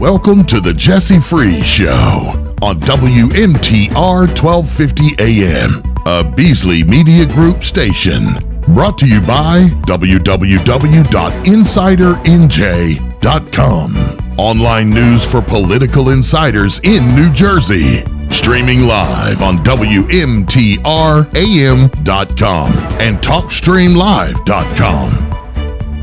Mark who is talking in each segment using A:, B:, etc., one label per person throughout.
A: Welcome to the Jesse Freeze Show on WMTR 1250 AM, a Beasley Media Group station. Brought to you by www.insidernj.com. Online news for political insiders in New Jersey. Streaming live on WMTRAM.com and TalkStreamLive.com.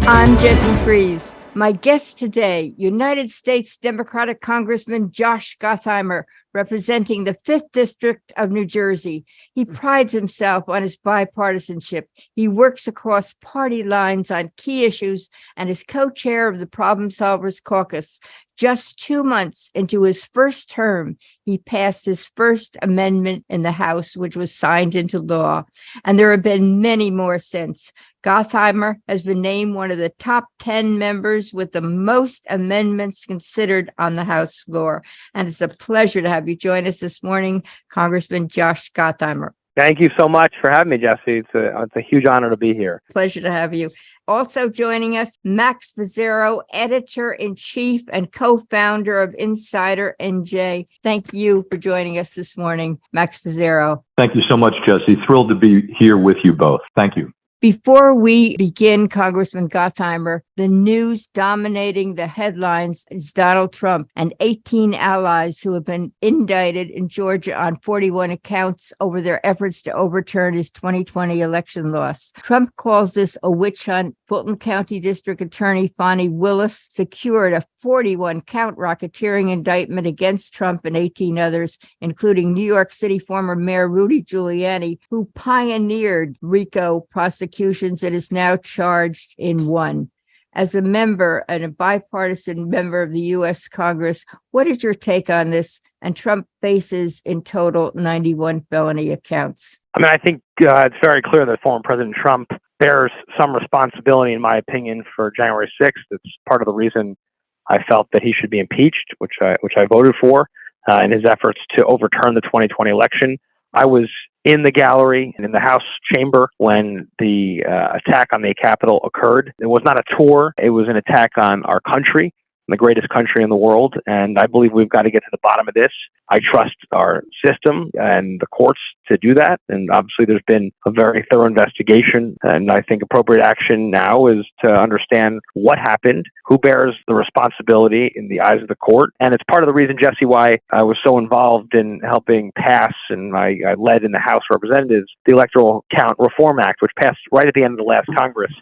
B: I'm Jesse Freeze. My guest today, United States Democratic Congressman Josh Gottheimer, representing the 5th District of New Jersey. He prides himself on his bipartisanship. He works across party lines on key issues and is co-chair of the Problem Solvers Caucus. Just 2 months into his first term, he passed his first amendment in the House, which was signed into law. And there have been many more since. Gottheimer has been named one of the top 10 members with the most amendments considered on the House floor. And it's a pleasure to have you join us this morning, Congressman Josh Gottheimer.
C: Thank you so much for having me, Jesse. It's a huge honor to be here.
B: Pleasure to have you. Also joining us, Max Pizzaro, editor-in-chief and co-founder of Insider NJ. Thank you for joining us this morning, Max Pizzaro.
D: Thank you so much, Jesse. Thrilled to be here with you both. Thank you.
B: Before we begin, Congressman Gottheimer, the news dominating the headlines is Donald Trump and 18 allies who have been indicted in Georgia on 41 accounts over their efforts to overturn his 2020 election loss. Trump calls this a witch hunt. Fulton County District Attorney Fani Willis secured a 41-count racketeering indictment against Trump and 18 others, including New York City former Mayor Rudy Giuliani, who pioneered RICO prosecutions and is now charged in one. As a member and a bipartisan member of the U.S. Congress, what is your take on this? And Trump faces in total 91 felony accounts.
C: I think it's very clear that former President Trump bears some responsibility, in my opinion, for January 6th. It's part of the reason I felt that he should be impeached, which I voted for, in his efforts to overturn the 2020 election. I was in the gallery and in the House chamber when the attack on the Capitol occurred. It was not a tour. It was an attack on our country, the greatest country in the world. And I believe we've got to get to the bottom of this. I trust our system and the courts to do that. And obviously there's been a very thorough investigation. And I think appropriate action now is to understand what happened, who bears the responsibility in the eyes of the court. And it's part of the reason, Jesse, why I was so involved in helping pass, and I led in the House of Representatives, the Electoral Count Reform Act, which passed right at the end of the last Congress,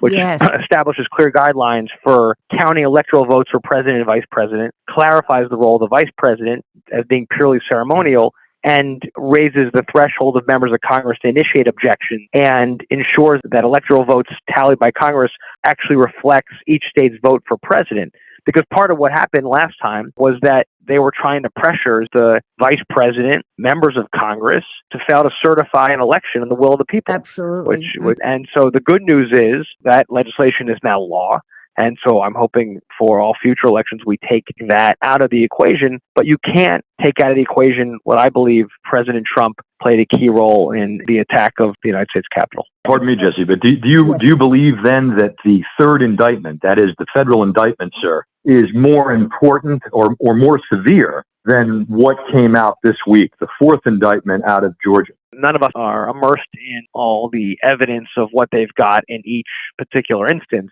C: which establishes clear guidelines for counting electoral votes for president and vice president, clarifies the role of the vice president as being purely ceremonial, and raises the threshold of members of Congress to initiate objection, and ensures that electoral votes tallied by Congress actually reflects each state's vote for president. Because part of what happened last time was that they were trying to pressure the vice president, members of Congress, to fail to certify an election in the will of the people.
B: Absolutely.
C: And so the good news is that legislation is now law. And so I'm hoping for all future elections we take that out of the equation. But you can't take out of the equation what I believe President Trump played a key role in the attack of the United States Capitol.
D: Pardon me, Jesse, but do you believe then that the third indictment, that is the federal indictment, sir, is more important or more severe than what came out this week, the fourth indictment out of Georgia?
C: None of us are immersed in all the evidence of what they've got in each particular instance.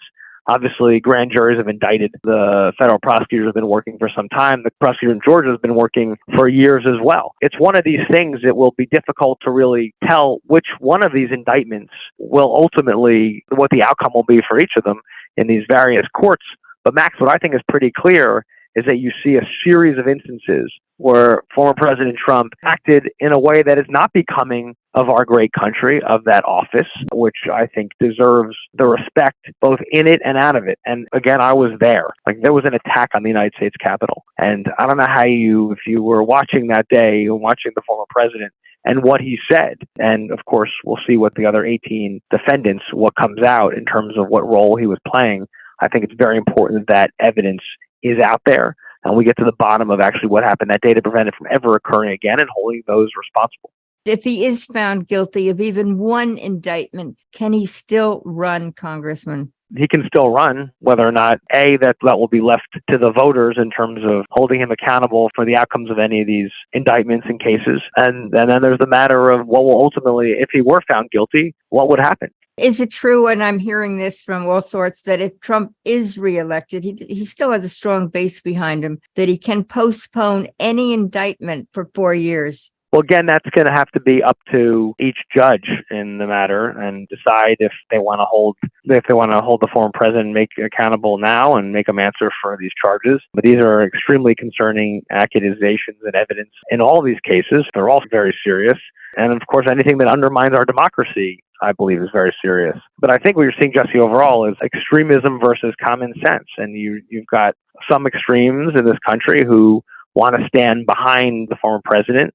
C: Obviously, grand juries have indicted. The federal prosecutors have been working for some time. The prosecutor in Georgia has been working for years as well. It's one of these things that will be difficult to really tell which one of these indictments will ultimately, what the outcome will be for each of them in these various courts. But Max, what I think is pretty clear is that you see a series of instances where former President Trump acted in a way that is not becoming of our great country, of that office, which I think deserves the respect both in it and out of it. And again, I was there. There was an attack on the United States Capitol. And I don't know how if you were watching that day, watching the former president and what he said. And of course, we'll see what the other 18 defendants, what comes out in terms of what role he was playing. I think it's very important that evidence is out there and we get to the bottom of actually what happened that day to prevent it from ever occurring again and holding those responsible.
B: If he is found guilty of even one indictment, can he still run, Congressman?
C: He can still run, whether or not, that will be left to the voters in terms of holding him accountable for the outcomes of any of these indictments and cases. And then there's the matter of what will ultimately, if he were found guilty, what would happen?
B: Is it true, and I'm hearing this from all sorts, that if Trump is reelected, he still has a strong base behind him, that he can postpone any indictment for 4 years?
C: Well, again, that's going to have to be up to each judge in the matter and decide if they want to hold the former president, make accountable now and make him answer for these charges. But these are extremely concerning accusations and evidence in all these cases. They're all very serious. And of course, anything that undermines our democracy, I believe, is very serious. But I think what you're seeing, Jesse, overall is extremism versus common sense. And you've got some extremes in this country who want to stand behind the former president,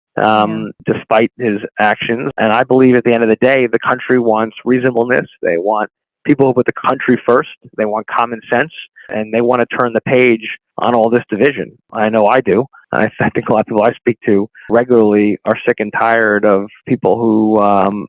C: despite his actions. And I believe at the end of the day, the country wants reasonableness. They want people who put the country first. They want common sense, and they want to turn the page on all this division. I know I do. I think a lot of people I speak to regularly are sick and tired of people who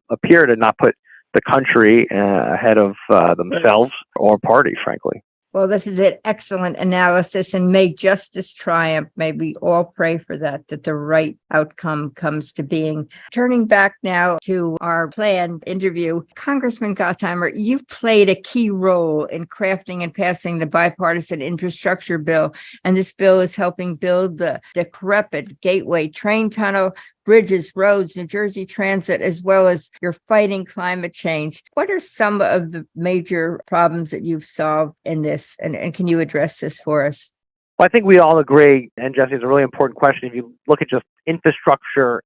C: appear to not put the country ahead of themselves or party, frankly.
B: Well, this is an excellent analysis, and may justice triumph. May we all pray for that the right outcome comes to being. Turning back now to our planned interview, Congressman Gottheimer, you played a key role in crafting and passing the bipartisan infrastructure bill, and this bill is helping build the decrepit Gateway train tunnel, bridges, roads, New Jersey Transit, as well as you're fighting climate change. What are some of the major problems that you've solved in this? And can you address this for us?
C: Well, I think we all agree, and Jesse, it's a really important question. If you look at just infrastructure,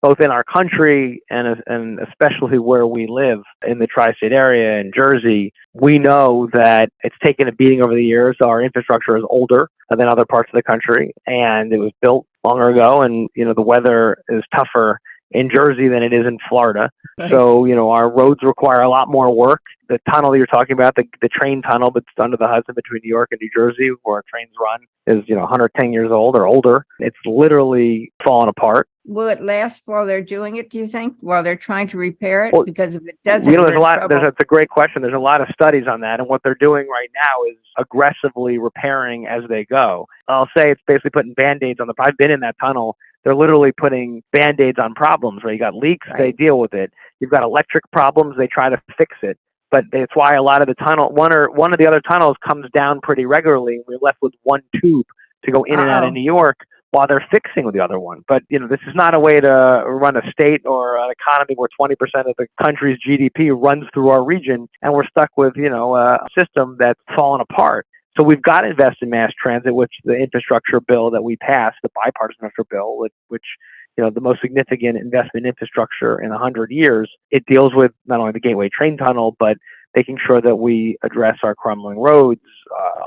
C: both in our country and especially where we live in the tri-state area in Jersey, we know that it's taken a beating over the years. Our infrastructure is older than other parts of the country, and it was built longer ago, and the weather is tougher in Jersey than it is in Florida. Right. So, our roads require a lot more work. The tunnel that you're talking about, the train tunnel that's under the Hudson between New York and New Jersey, where trains run, is 110 years old or older. It's literally fallen apart.
B: Will it last while they're doing it, do you think, while they're trying to repair it?
C: Well,
B: because if it doesn't,
C: it's a great question. There's a lot of studies on that, and what they're doing right now is aggressively repairing as they go. I'll say it's basically putting Band-Aids on I've been in that tunnel. They're literally putting Band-Aids on problems, where you got leaks, right. They deal with it. You've got electric problems, they try to fix it. But it's why a lot of the tunnel, one of the other tunnels comes down pretty regularly. We're left with one tube to go in and out of New York while they're fixing with the other one. But, this is not a way to run a state or an economy where 20% of the country's GDP runs through our region, and we're stuck with, a system that's fallen apart. So we've got to invest in mass transit, which the infrastructure bill that we passed, the bipartisan infrastructure bill, which the most significant investment in infrastructure in 100 years. It deals with not only the Gateway train tunnel, but making sure that we address our crumbling roads,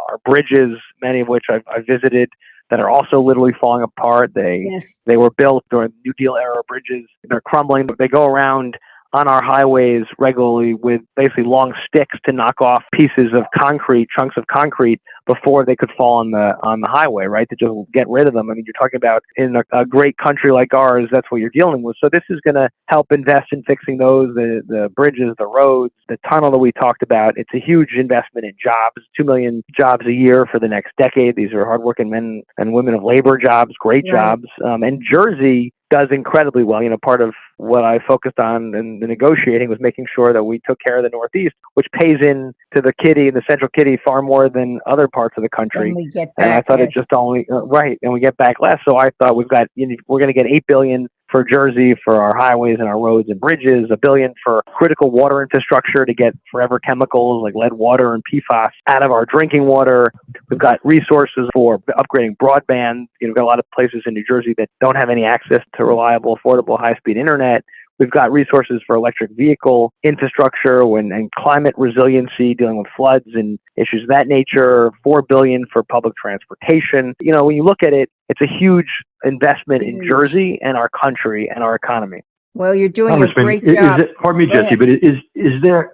C: our bridges, many of which I've visited, that are also literally falling apart. They were built during New Deal era bridges. They're crumbling. They go around on our highways regularly with basically long sticks to knock off pieces of concrete, chunks of concrete, before they could fall on the highway, right? To just get rid of them. I mean, you're talking about in a great country like ours, that's what you're dealing with. So this is going to help invest in fixing those, the bridges, the roads, the tunnel that we talked about. It's a huge investment in jobs, 2 million jobs a year for the next decade. These are hardworking men and women of labor jobs, great jobs. And Jersey does incredibly well. Part of what I focused on in the negotiating was making sure that we took care of the Northeast, which pays in to the kitty and the central kitty far more than other parts of the country. And I thought it just only and we get back less. So I thought we're going to get $8 billion for Jersey for our highways and our roads and bridges, $1 billion for critical water infrastructure to get forever chemicals like lead water and PFAS out of our drinking water. We've got resources for upgrading broadband. We've got a lot of places in New Jersey that don't have any access to reliable, affordable, high-speed internet. We've got resources for electric vehicle infrastructure and climate resiliency, dealing with floods and issues of that nature, $4 billion for public transportation. When you look at it, it's a huge investment in Jersey and our country and our economy.
B: Well, you're doing a great job.
D: Pardon me, Jesse, but is there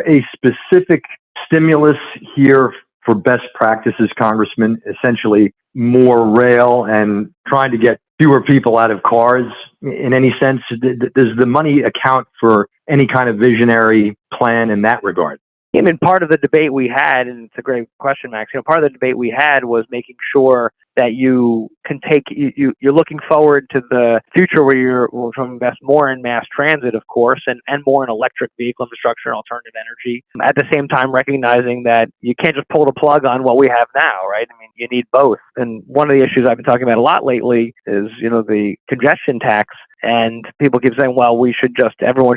D: a specific stimulus here for best practices, Congressman, essentially more rail and trying to get fewer people out of cars in any sense? Does the money account for any kind of visionary plan in that regard?
C: I mean, part of the debate we had, and it's a great question, Max, part of the debate we had was making sure that you can you're looking forward to the future where you're will invest more in mass transit, of course, and more in electric vehicle infrastructure and alternative energy. At the same time, recognizing that you can't just pull the plug on what we have now, right? I mean, you need both. And one of the issues I've been talking about a lot lately is, the congestion tax. And people keep saying, well, everyone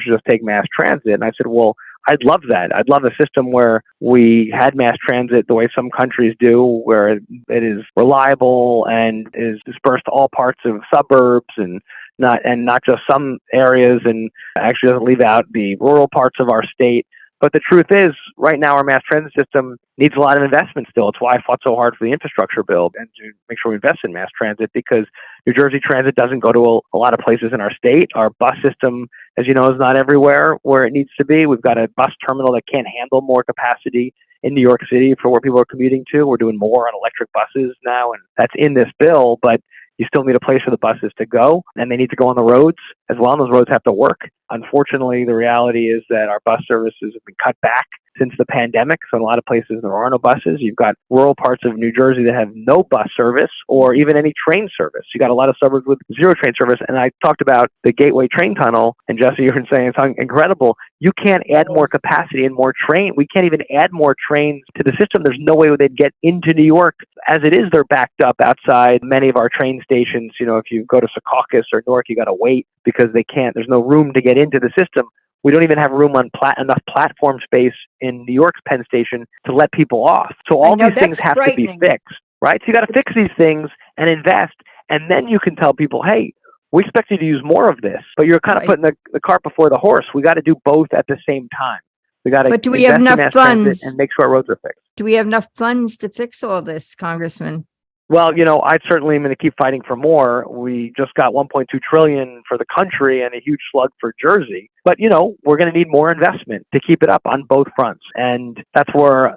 C: should just take mass transit. And I said, well, I'd love that. I'd love a system where we had mass transit the way some countries do, where it is reliable and is dispersed to all parts of suburbs and not just some areas, and actually doesn't leave out the rural parts of our state. But the truth is, right now, our mass transit system needs a lot of investment still. It's why I fought so hard for the infrastructure bill and to make sure we invest in mass transit, because New Jersey Transit doesn't go to a lot of places in our state. Our bus system, as you know, is not everywhere where it needs to be. We've got a bus terminal that can't handle more capacity in New York City for where people are commuting to. We're doing more on electric buses now, and that's in this bill, but you still need a place for the buses to go, and they need to go on the roads as well, and those roads have to work. Unfortunately, the reality is that our bus services have been cut back since the pandemic, so in a lot of places there are no buses. You've got rural parts of New Jersey that have no bus service or even any train service. You got a lot of suburbs with zero train service, and I talked about the Gateway train tunnel, and Jesse, you were saying it's incredible. You can't add more capacity and more train. We can't even add more trains to the system. There's no way they'd get into New York. As it is, they're backed up outside many of our train stations. If you go to Secaucus or Newark, you got to wait because there's no room to get into the system. We don't even have room on enough platform space in New York's Penn Station to let people off. So all these things have to be fixed, right? So you got to fix these things and invest, and then you can tell people, hey, we expect you to use more of this, but you're kind of putting the cart before the horse. We got to do both at the same time. We got to
B: But do we have enough funds
C: and make sure our roads are fixed.
B: Do we have enough funds to fix all this, Congressman?
C: Well, I certainly am going to keep fighting for more. We just got $1.2 trillion for the country and a huge slug for Jersey. But, we're going to need more investment to keep it up on both fronts. And that's where,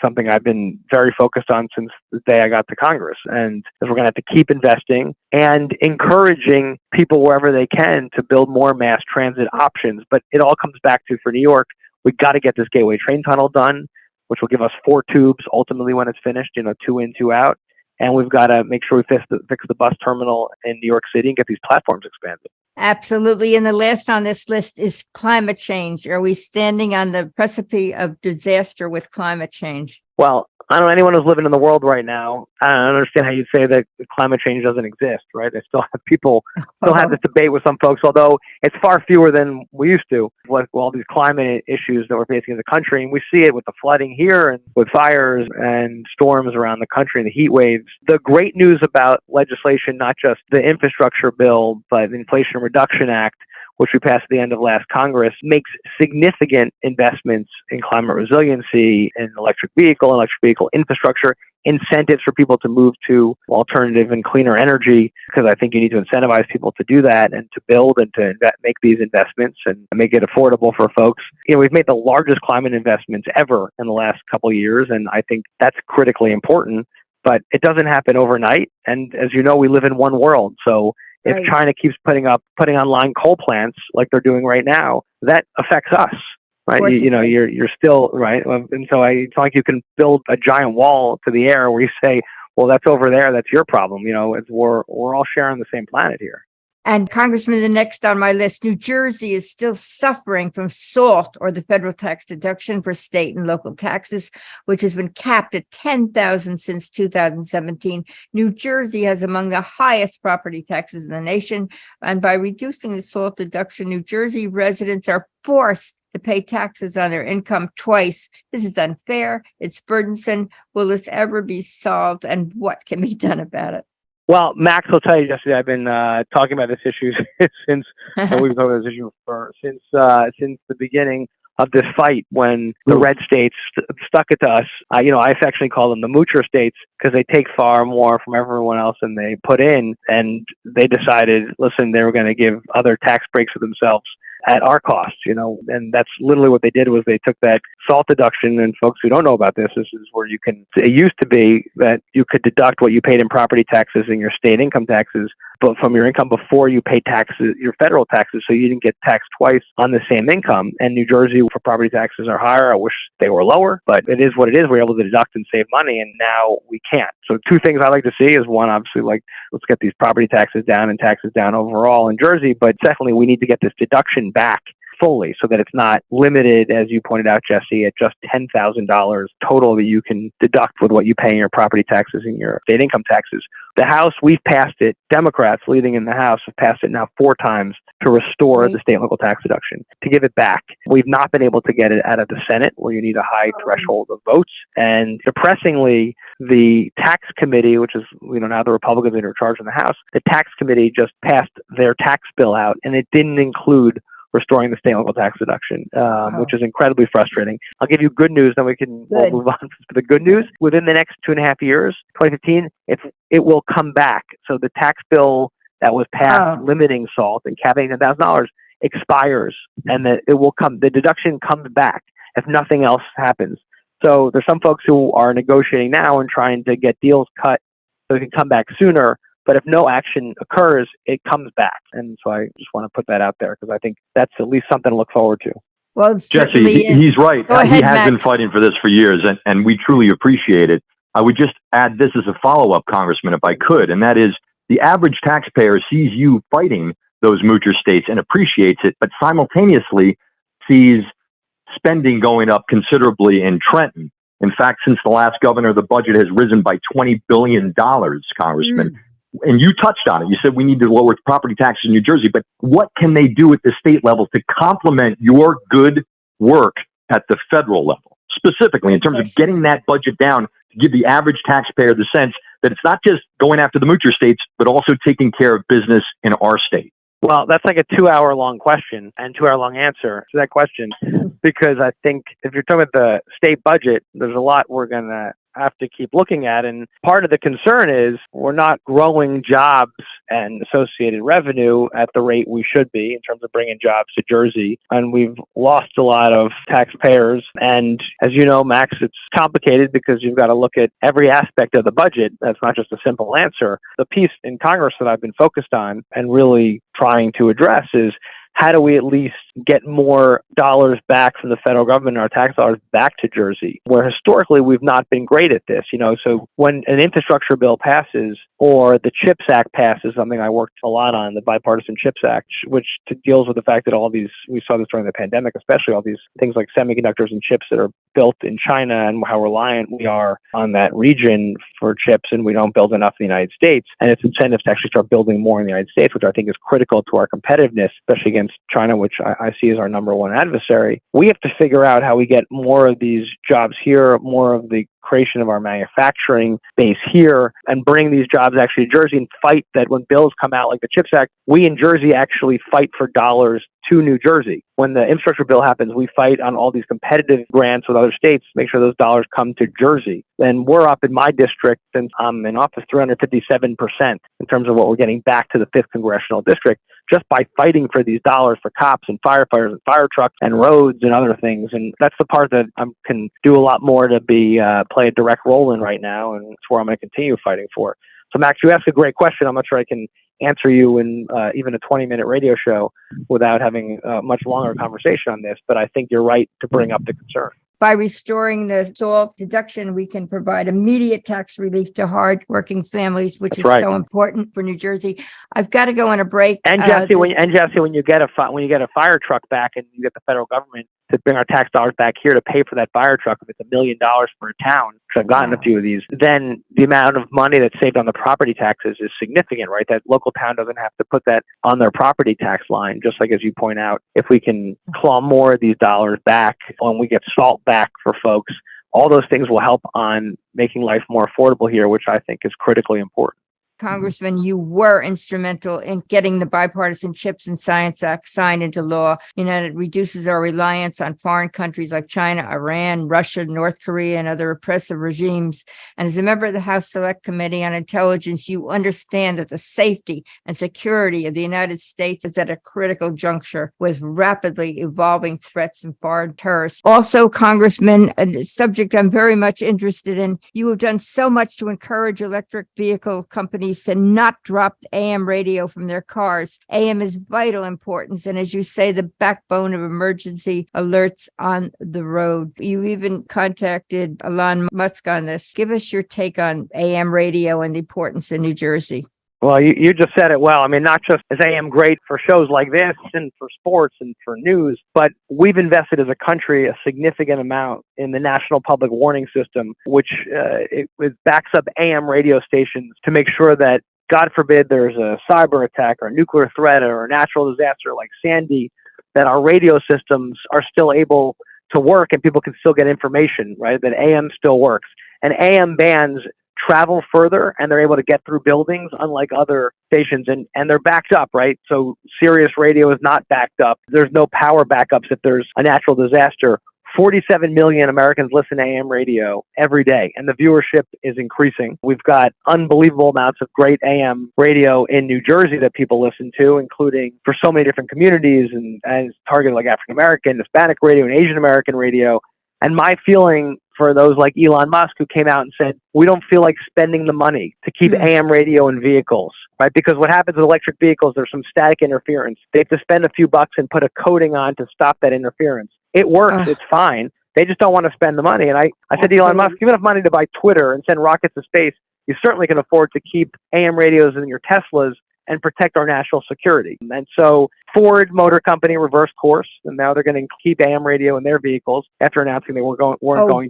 C: something I've been very focused on since the day I got to Congress. And we're going to have to keep investing and encouraging people wherever they can to build more mass transit options. But it all comes back to, for New York, we've got to get this Gateway train tunnel done, which will give us 4 tubes ultimately when it's finished, 2 in, 2 out. And we've got to make sure we fix the bus terminal in New York City and get these platforms expanded.
B: Absolutely. And the last on this list is climate change. Are we standing on the precipice of disaster with climate change?
C: Well, I don't know, anyone who's living in the world right now, I don't understand how you say that climate change doesn't exist, right? They still have this debate with some folks, although it's far fewer than we used to with all these climate issues that we're facing as a country. And we see it with the flooding here and with fires and storms around the country and the heat waves. The great news about legislation, not just the infrastructure bill, but the Inflation Reduction Act, which we passed at the end of last Congress, makes significant investments in climate resiliency, in electric vehicle infrastructure, incentives for people to move to alternative and cleaner energy, because I think you need to incentivize people to do that and to build and to make these investments and make it affordable for folks. We've made the largest climate investments ever in the last couple of years, and I think that's critically important, but it doesn't happen overnight. And as you know, we live in one world. So if China keeps putting online coal plants like they're doing right now, that affects us, right? You're still right, and so it's not like you can build a giant wall to the air where you say, "Well, that's over there. That's your problem." We're all sharing the same planet here.
B: And Congressman, the next on my list, New Jersey is still suffering from SALT, or the federal tax deduction for state and local taxes, which has been capped at $10,000 since 2017. New Jersey has among the highest property taxes in the nation. And by reducing the SALT deduction, New Jersey residents are forced to pay taxes on their income twice. This is unfair. It's burdensome. Will this ever be solved? And what can be done about it?
C: Well, Max will tell you, Jesse, I've been talking about this issue since we've talked about this issue since the beginning of this fight, when the red states stuck it to us. I affectionately call them the moocher states, because they take far more from everyone else than they put in, and they decided, listen, they were going to give other tax breaks for themselves at our cost, and that's literally what they did. Was they took that salt deduction, and folks who don't know about this, this is where it used to be that you could deduct what you paid in property taxes and your state income taxes, but from your income before you pay taxes, your federal taxes, so you didn't get taxed twice on the same income. And New Jersey, for property taxes, are higher. I wish they were lower, but it is what it is. We're able to deduct and save money, and now we can't. So two things I like to see is, one, obviously, let's get these property taxes down and taxes down overall in Jersey, but secondly, we need to get this deduction back fully so that it's not limited, as you pointed out, Jesse, at just $10,000 total that you can deduct with what you pay in your property taxes and your state income taxes. The House, we've passed it. Democrats leading in the House have passed it now 4 times to restore the state and local tax deduction, to give it back. We've not been able to get it out of the Senate, where you need a high threshold of votes. And depressingly, the tax committee, which is, now the Republicans that are in charge in the House, the tax committee just passed their tax bill out, and it didn't include restoring the state and local tax deduction, which is incredibly frustrating. I'll give you good news, then we'll move on to the good news. Within the next 2.5 years, 2015, it will come back. So the tax bill that was passed limiting salt and capping $10,000 expires, and the deduction comes back if nothing else happens. So there's some folks who are negotiating now and trying to get deals cut so it can come back sooner. But if no action occurs, it comes back. And so I just want to put that out there, because I think that's at least something to look forward to.
B: Well,
D: Jesse, he's right.
B: Go ahead,
D: he has
B: Max.
D: been fighting for this for years, and we truly appreciate it. I would just add this as a follow-up, Congressman, if I could, and that is the average taxpayer sees you fighting those moocher states and appreciates it, but simultaneously sees spending going up considerably in Trenton. In fact, since the last governor, the budget has risen by $20 billion, Congressman. And you touched on it. You said we need to lower property taxes in New Jersey, but what can they do at the state level to complement your good work at the federal level, specifically in terms of getting that budget down to give the average taxpayer the sense that it's not just going after the moocher states, but also taking care of business in our state?
C: Well, that's like a 2-hour-long question and 2-hour-long answer to that question, because I think if you're talking about the state budget, there's a lot we're going to have to keep looking at. And part of the concern is we're not growing jobs and associated revenue at the rate we should be in terms of bringing jobs to Jersey. And we've lost a lot of taxpayers. And as you know, Max, it's complicated because you've got to look at every aspect of the budget. That's not just a simple answer. The piece in Congress that I've been focused on and really trying to address is, how do we at least get more dollars back from the federal government, our tax dollars back to Jersey, where historically we've not been great at this? So when an infrastructure bill passes or the CHIPS Act passes, something I worked a lot on, the bipartisan CHIPS Act, which deals with the fact that all these, we saw this during the pandemic, especially all these things like semiconductors and chips that are built in China and how reliant we are on that region for chips, and we don't build enough in the United States. And it's incentives to actually start building more in the United States, which I think is critical to our competitiveness, especially against China, which I see as our number one adversary. We have to figure out how we get more of these jobs here, more of the creation of our manufacturing base here, and bring these jobs actually to Jersey and fight that when bills come out like the CHIPS Act, we in Jersey actually fight for dollars to New Jersey. When the infrastructure bill happens, we fight on all these competitive grants with other states to make sure those dollars come to Jersey. And we're up in my district, since I'm in office, 357% in terms of what we're getting back to the 5th Congressional District, just by fighting for these dollars for cops and firefighters and fire trucks and roads and other things. And that's the part that I can do a lot more to play a direct role in right now, and it's where I'm going to continue fighting for. So, Max, you asked a great question. I'm not sure I can answer you in even a 20-minute radio show without having a much longer conversation on this, but I think you're right to bring up the concern.
B: By restoring the SALT deduction, we can provide immediate tax relief to hard-working families, which is so important for New Jersey. I've got to go on a break.
C: And Jesse, when you get a fire truck back, and you get the federal government to bring our tax dollars back here to pay for that fire truck, if it's $1 million for a town, which I've gotten a few of these, then the amount of money that's saved on the property taxes is significant, right? That local town doesn't have to put that on their property tax line, just like as you point out. If we can claw more of these dollars back when we get SALT back for folks, all those things will help on making life more affordable here, which I think is critically important.
B: Congressman, you were instrumental in getting the Bipartisan Chips and Science Act signed into law. It reduces our reliance on foreign countries like China, Iran, Russia, North Korea, and other oppressive regimes. And as a member of the House Select Committee on Intelligence, you understand that the safety and security of the United States is at a critical juncture with rapidly evolving threats and foreign terrorists. Also, Congressman, a subject I'm very much interested in, you have done so much to encourage electric vehicle companies to not drop AM radio from their cars. AM is vital importance, and as you say, the backbone of emergency alerts on the road. You even contacted Elon Musk on this. Give us your take on AM radio and the importance in New Jersey.
C: Well, you just said it well. I mean, not just is AM great for shows like this and for sports and for news, but we've invested as a country a significant amount in the National Public Warning System, which it backs up AM radio stations to make sure that, God forbid, there's a cyber attack or a nuclear threat or a natural disaster like Sandy, that our radio systems are still able to work and people can still get information, right? That AM still works. And AM bands travel further and they're able to get through buildings, unlike other stations, and they're backed up, right? So Sirius radio is not backed up. There's no power backups if there's a natural disaster. 47 million Americans listen to AM radio every day, and the viewership is increasing. We've got unbelievable amounts of great AM radio in New Jersey that people listen to, including for so many different communities and targeted like African American, Hispanic radio, and Asian American radio. And my feeling for those like Elon Musk, who came out and said, we don't feel like spending the money to keep AM radio in vehicles, right? Because what happens with electric vehicles, there's some static interference. They have to spend a few bucks and put a coating on to stop that interference. It works. It's fine. They just don't want to spend the money. And I said to Elon Musk, give enough money to buy Twitter and send rockets to space. You certainly can afford to keep AM radios in your Teslas and protect our national security. And so Ford Motor Company reversed course, and now they're going to keep AM radio in their vehicles after announcing they weren't going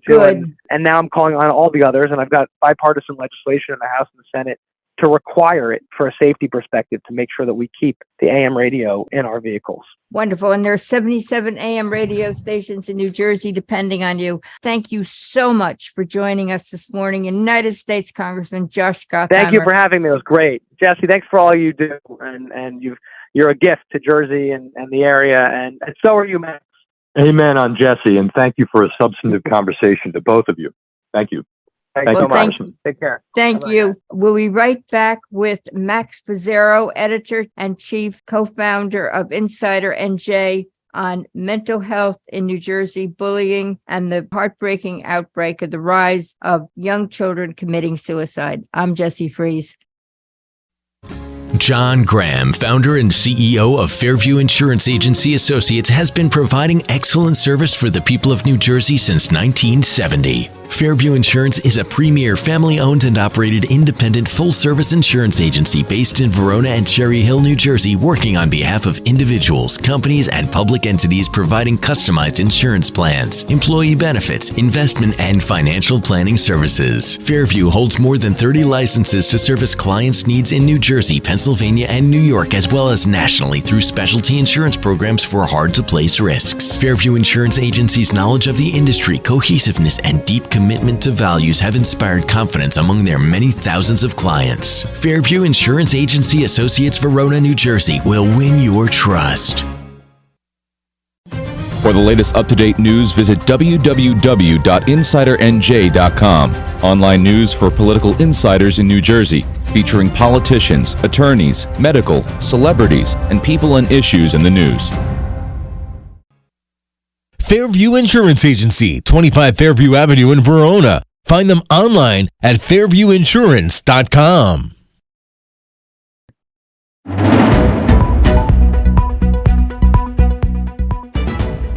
C: to. And now I'm calling on all the others, and I've got bipartisan legislation in the House and the Senate to require it for a safety perspective to make sure that we keep the AM radio in our vehicles.
B: Wonderful. And there are 77 AM radio stations in New Jersey depending on you. Thank you so much for joining us this morning, United States Congressman Josh Gottheimer.
C: Thank you for having me. It was great. Jesse, thanks for all you do. And you're a gift to Jersey and the area. And so are you, Max.
D: Amen on Jesse. And thank you for a substantive conversation to both of you. Thank you.
C: Thank you so much. Take care.
B: Thank you. We'll be right back with Max Pizzaro, editor-in-chief, co-founder of Insider NJ, on mental health in New Jersey, bullying, and the heartbreaking outbreak of the rise of young children committing suicide. I'm Jessie Fries.
E: John Graham, founder and CEO of Fairview Insurance Agency Associates, has been providing excellent service for the people of New Jersey since 1970. Fairview Insurance is a premier family-owned and operated independent full-service insurance agency based in Verona and Cherry Hill, New Jersey, working on behalf of individuals, companies, and public entities providing customized insurance plans, employee benefits, investment, and financial planning services. Fairview holds more than 30 licenses to service clients' needs in New Jersey, Pennsylvania, and New York, as well as nationally through specialty insurance programs for hard-to-place risks. Fairview Insurance Agency's knowledge of the industry, cohesiveness, and deep commitment to values have inspired confidence among their many thousands of clients. Fairview Insurance Agency Associates, Verona, New Jersey will win your trust.
F: For the latest up-to-date news, visit www.insidernj.com. Online news for political insiders in New Jersey, featuring politicians, attorneys, medical, celebrities, and people and issues in the news.
G: Fairview Insurance Agency, 25 Fairview Avenue in Verona. Find them online at fairviewinsurance.com.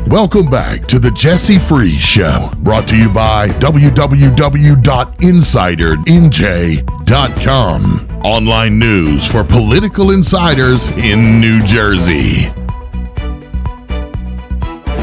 A: Welcome back to the Jesse Fries Show, brought to you by www.insidernj.com. Online news for political insiders in New Jersey.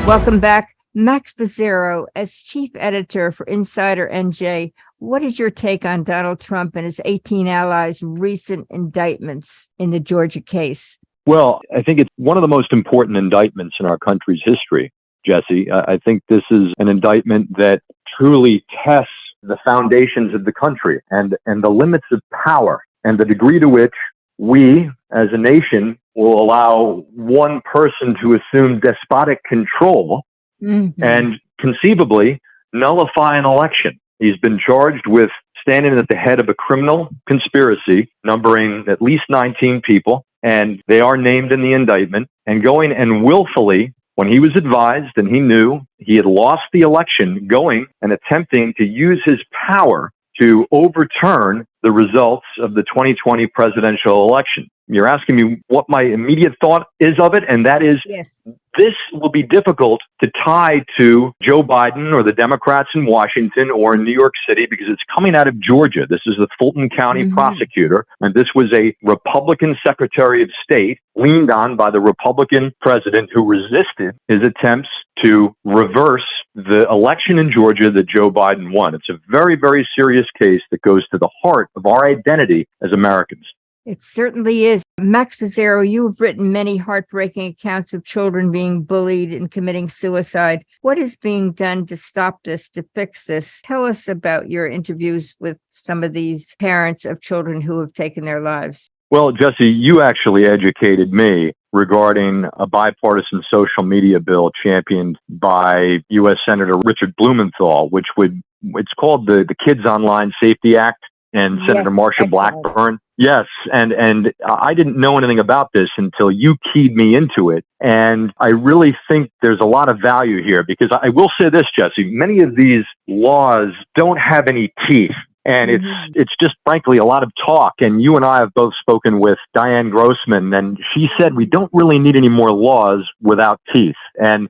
B: Welcome back. Max Pizzaro, as chief editor for Insider NJ, what is your take on Donald Trump and his 18 allies' recent indictments in the Georgia case?
D: Well, I think it's one of the most important indictments in our country's history, Jesse. I think this is an indictment that truly tests the foundations of the country and the limits of power and the degree to which we, as a nation, will allow one person to assume despotic control and conceivably nullify an election. He's been charged with standing at the head of a criminal conspiracy numbering at least 19 people, and they are named in the indictment, and going and willfully, when he was advised and he knew he had lost the election, going and attempting to use his power to overturn the results of the 2020 presidential election. You're asking me what my immediate thought is of it, and that is,
B: yes,
D: this will be difficult to tie to Joe Biden or the Democrats in Washington or in New York City because it's coming out of Georgia. This is the Fulton County prosecutor, and this was a Republican Secretary of State leaned on by the Republican president who resisted his attempts to reverse the election in Georgia that Joe Biden won. It's a very, very serious case that goes to the heart of our identity as Americans.
B: It certainly is. Max Pizzaro, you have written many heartbreaking accounts of children being bullied and committing suicide. What is being done to stop this, to fix this? Tell us about your interviews with some of these parents of children who have taken their lives.
D: Well, Jesse, you actually educated me regarding a bipartisan social media bill championed by U.S. Senator Richard Blumenthal, it's called the Kids Online Safety Act, and Senator Marsha Blackburn. Yes, and I didn't know anything about this until you keyed me into it, and I really think there's a lot of value here, because I will say this, Jesse, many of these laws don't have any teeth. And it's just, frankly, a lot of talk. And you and I have both spoken with Diane Grossman, and she said we don't really need any more laws without teeth. And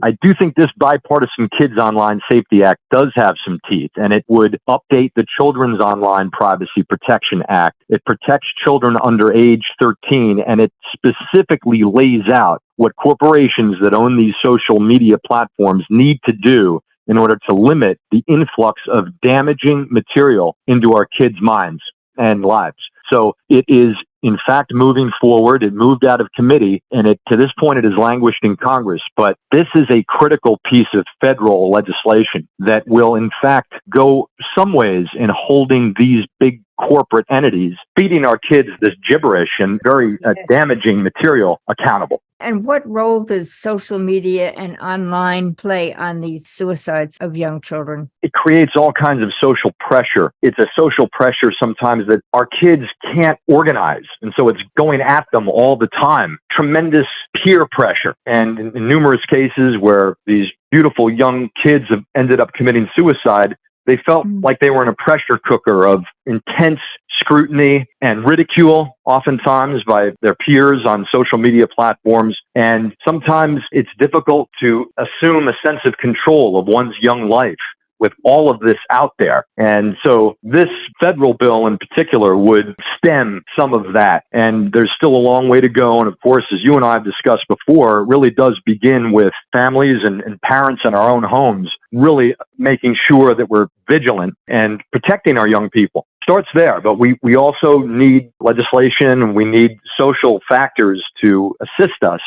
D: I do think this bipartisan Kids Online Safety Act does have some teeth, and it would update the Children's Online Privacy Protection Act. It protects children under age 13, and it specifically lays out what corporations that own these social media platforms need to do in order to limit the influx of damaging material into our kids' minds and lives. So it is, in fact, moving forward. It moved out of committee, and to this point, it has languished in Congress. But this is a critical piece of federal legislation that will, in fact, go some ways in holding these big corporate entities feeding our kids this gibberish and very damaging material accountable.
B: And what role does social media and online play on these suicides of young children?
D: It creates all kinds of social pressure. It's a social pressure sometimes that our kids can't organize. And so it's going at them all the time. Tremendous peer pressure. And in numerous cases where these beautiful young kids have ended up committing suicide, they felt like they were in a pressure cooker of intense scrutiny and ridicule, oftentimes by their peers on social media platforms. And sometimes it's difficult to assume a sense of control of one's young life with all of this out there. And so this federal bill in particular would stem some of that. And there's still a long way to go. And of course, as you and I have discussed before, it really does begin with families and parents in our own homes, really making sure that we're vigilant and protecting our young people. Starts there, but we also need legislation, and we need social factors to assist us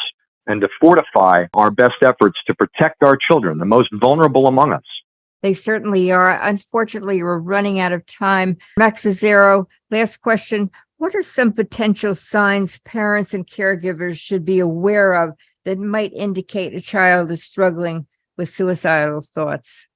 D: and to fortify our best efforts to protect our children, the most vulnerable among us.
B: They certainly are. Unfortunately, we're running out of time. Max Pizzaro, last question. What are some potential signs parents and caregivers should be aware of that might indicate a child is struggling with suicidal thoughts?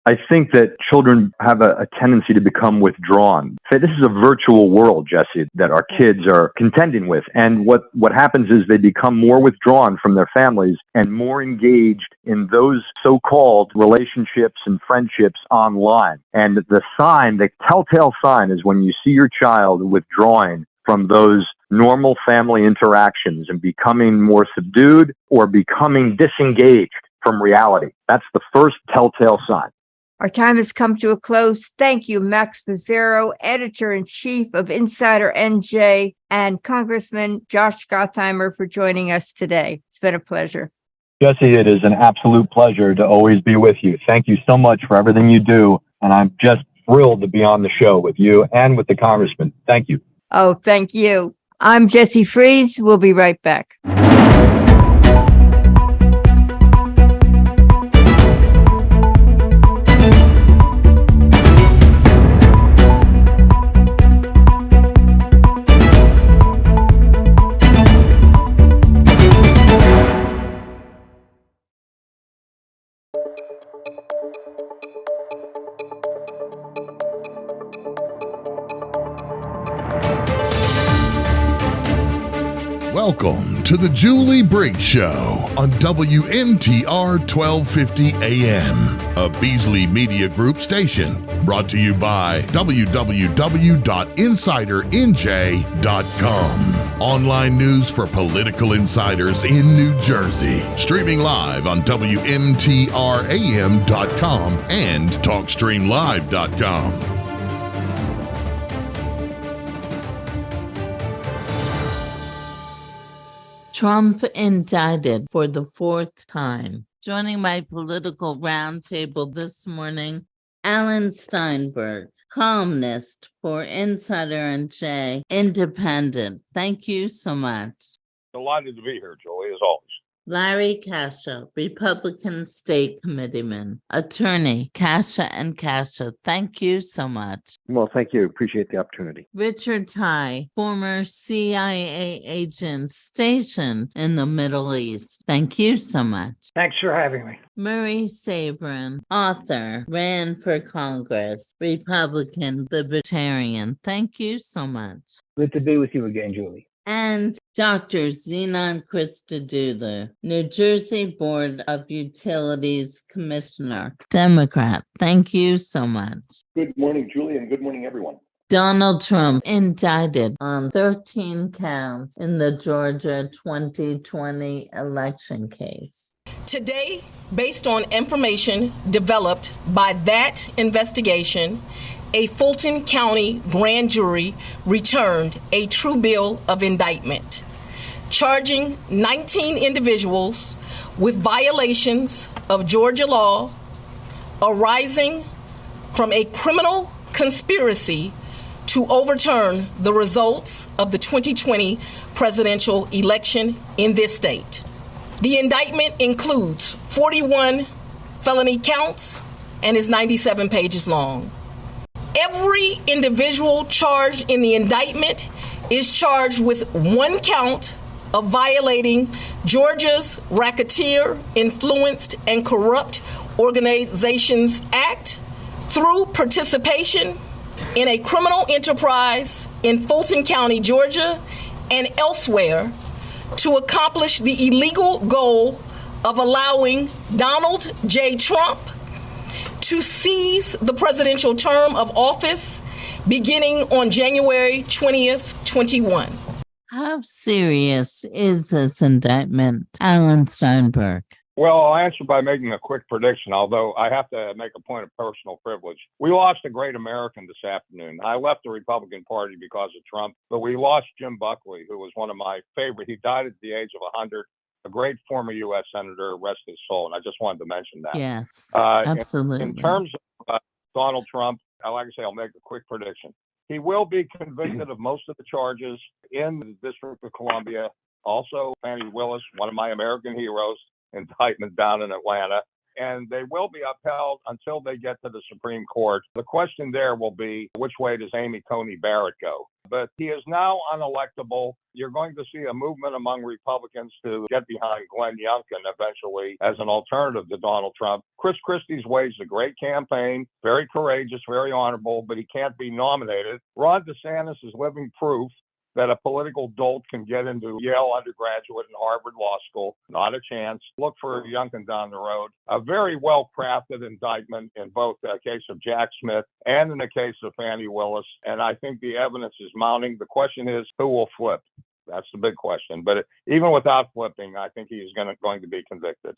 D: I think that children have a tendency to become withdrawn. This is a virtual world, Jesse, that our kids are contending with. And what happens is they become more withdrawn from their families and more engaged in those so-called relationships and friendships online. And the telltale sign is when you see your child withdrawing from those normal family interactions and becoming more subdued or becoming disengaged from reality. That's the first telltale sign.
B: Our time has come to a close. Thank you, Max Pizzaro, Editor-in-Chief of Insider NJ, and Congressman Josh Gottheimer for joining us today. It's been a pleasure.
D: Jesse, it is an absolute pleasure to always be with you. Thank you so much for everything you do, and I'm just thrilled to be on the show with you and with the Congressman. Thank you.
B: Oh, thank you. I'm Jessie Freeze. We'll be right back.
A: Welcome to the Julie Briggs Show on WMTR 1250 AM, a Beasley Media Group station, brought to you by www.insidernj.com. Online news for political insiders in New Jersey. Streaming live on WMTRAM.com and TalkStreamLive.com.
H: Trump indicted for the fourth time. Joining my political roundtable this morning, Alan Steinberg, columnist for Insider and J, Independent. Thank you so much.
I: Delighted to be here, Julie, as always.
H: Larry Kasha, Republican State Committeeman, attorney, Kasha and Kasha. Thank you so much.
J: Well, thank you. Appreciate the opportunity.
H: Richard Ty, former CIA agent stationed in the Middle East. Thank you so much.
K: Thanks for having me.
H: Murray Sabrin, author, ran for Congress, Republican Libertarian. Thank you so much.
K: Good to be with you again, Julie.
H: And Dr. Zenon Christodoulou, New Jersey Board of Utilities Commissioner, Democrat. Thank you so much.
L: Good morning, Julie, and good morning, everyone.
H: Donald Trump indicted on 13 counts in the Georgia 2020 election case.
M: Today, based on information developed by that investigation, a Fulton County grand jury returned a true bill of indictment, charging 19 individuals with violations of Georgia law arising from a criminal conspiracy to overturn the results of the 2020 presidential election in this state. The indictment includes 41 felony counts and is 97 pages long. Every individual charged in the indictment is charged with one count of violating Georgia's Racketeer, Influenced, and Corrupt Organizations Act through participation in a criminal enterprise in Fulton County, Georgia, and elsewhere to accomplish the illegal goal of allowing Donald J. Trump to seize the presidential term of office beginning on January 20th, 21.
H: How serious is this indictment, Alan Steinberg?
I: Well, I'll answer by making a quick prediction, although I have to make a point of personal privilege. We lost a great American this afternoon. I left the Republican Party because of Trump, but we lost Jim Buckley, who was one of my favorite. He died at the age of 100. A great former U.S. Senator, rest his soul, and I just wanted to mention that.
H: Yes, absolutely.
I: In terms of Donald Trump, like I say, I'll make a quick prediction. He will be convicted of most of the charges in the District of Columbia. Also, Fannie Willis, one of my American heroes, indictment down in Atlanta. And they will be upheld until they get to the Supreme Court. The question there will be, which way does Amy Coney Barrett go? But he is now unelectable. You're going to see a movement among Republicans to get behind Glenn Youngkin eventually as an alternative to Donald Trump. Chris Christie's waged a great campaign, very courageous, very honorable, but he can't be nominated. Ron DeSantis is living proof that a political dolt can get into Yale undergraduate and Harvard Law School. Not a chance. Look for Youngkin down the road. A very well-crafted indictment in both the case of Jack Smith and in the case of Fannie Willis. And I think the evidence is mounting. The question is, who will flip? That's the big question. But even without flipping, I think he's going to be convicted.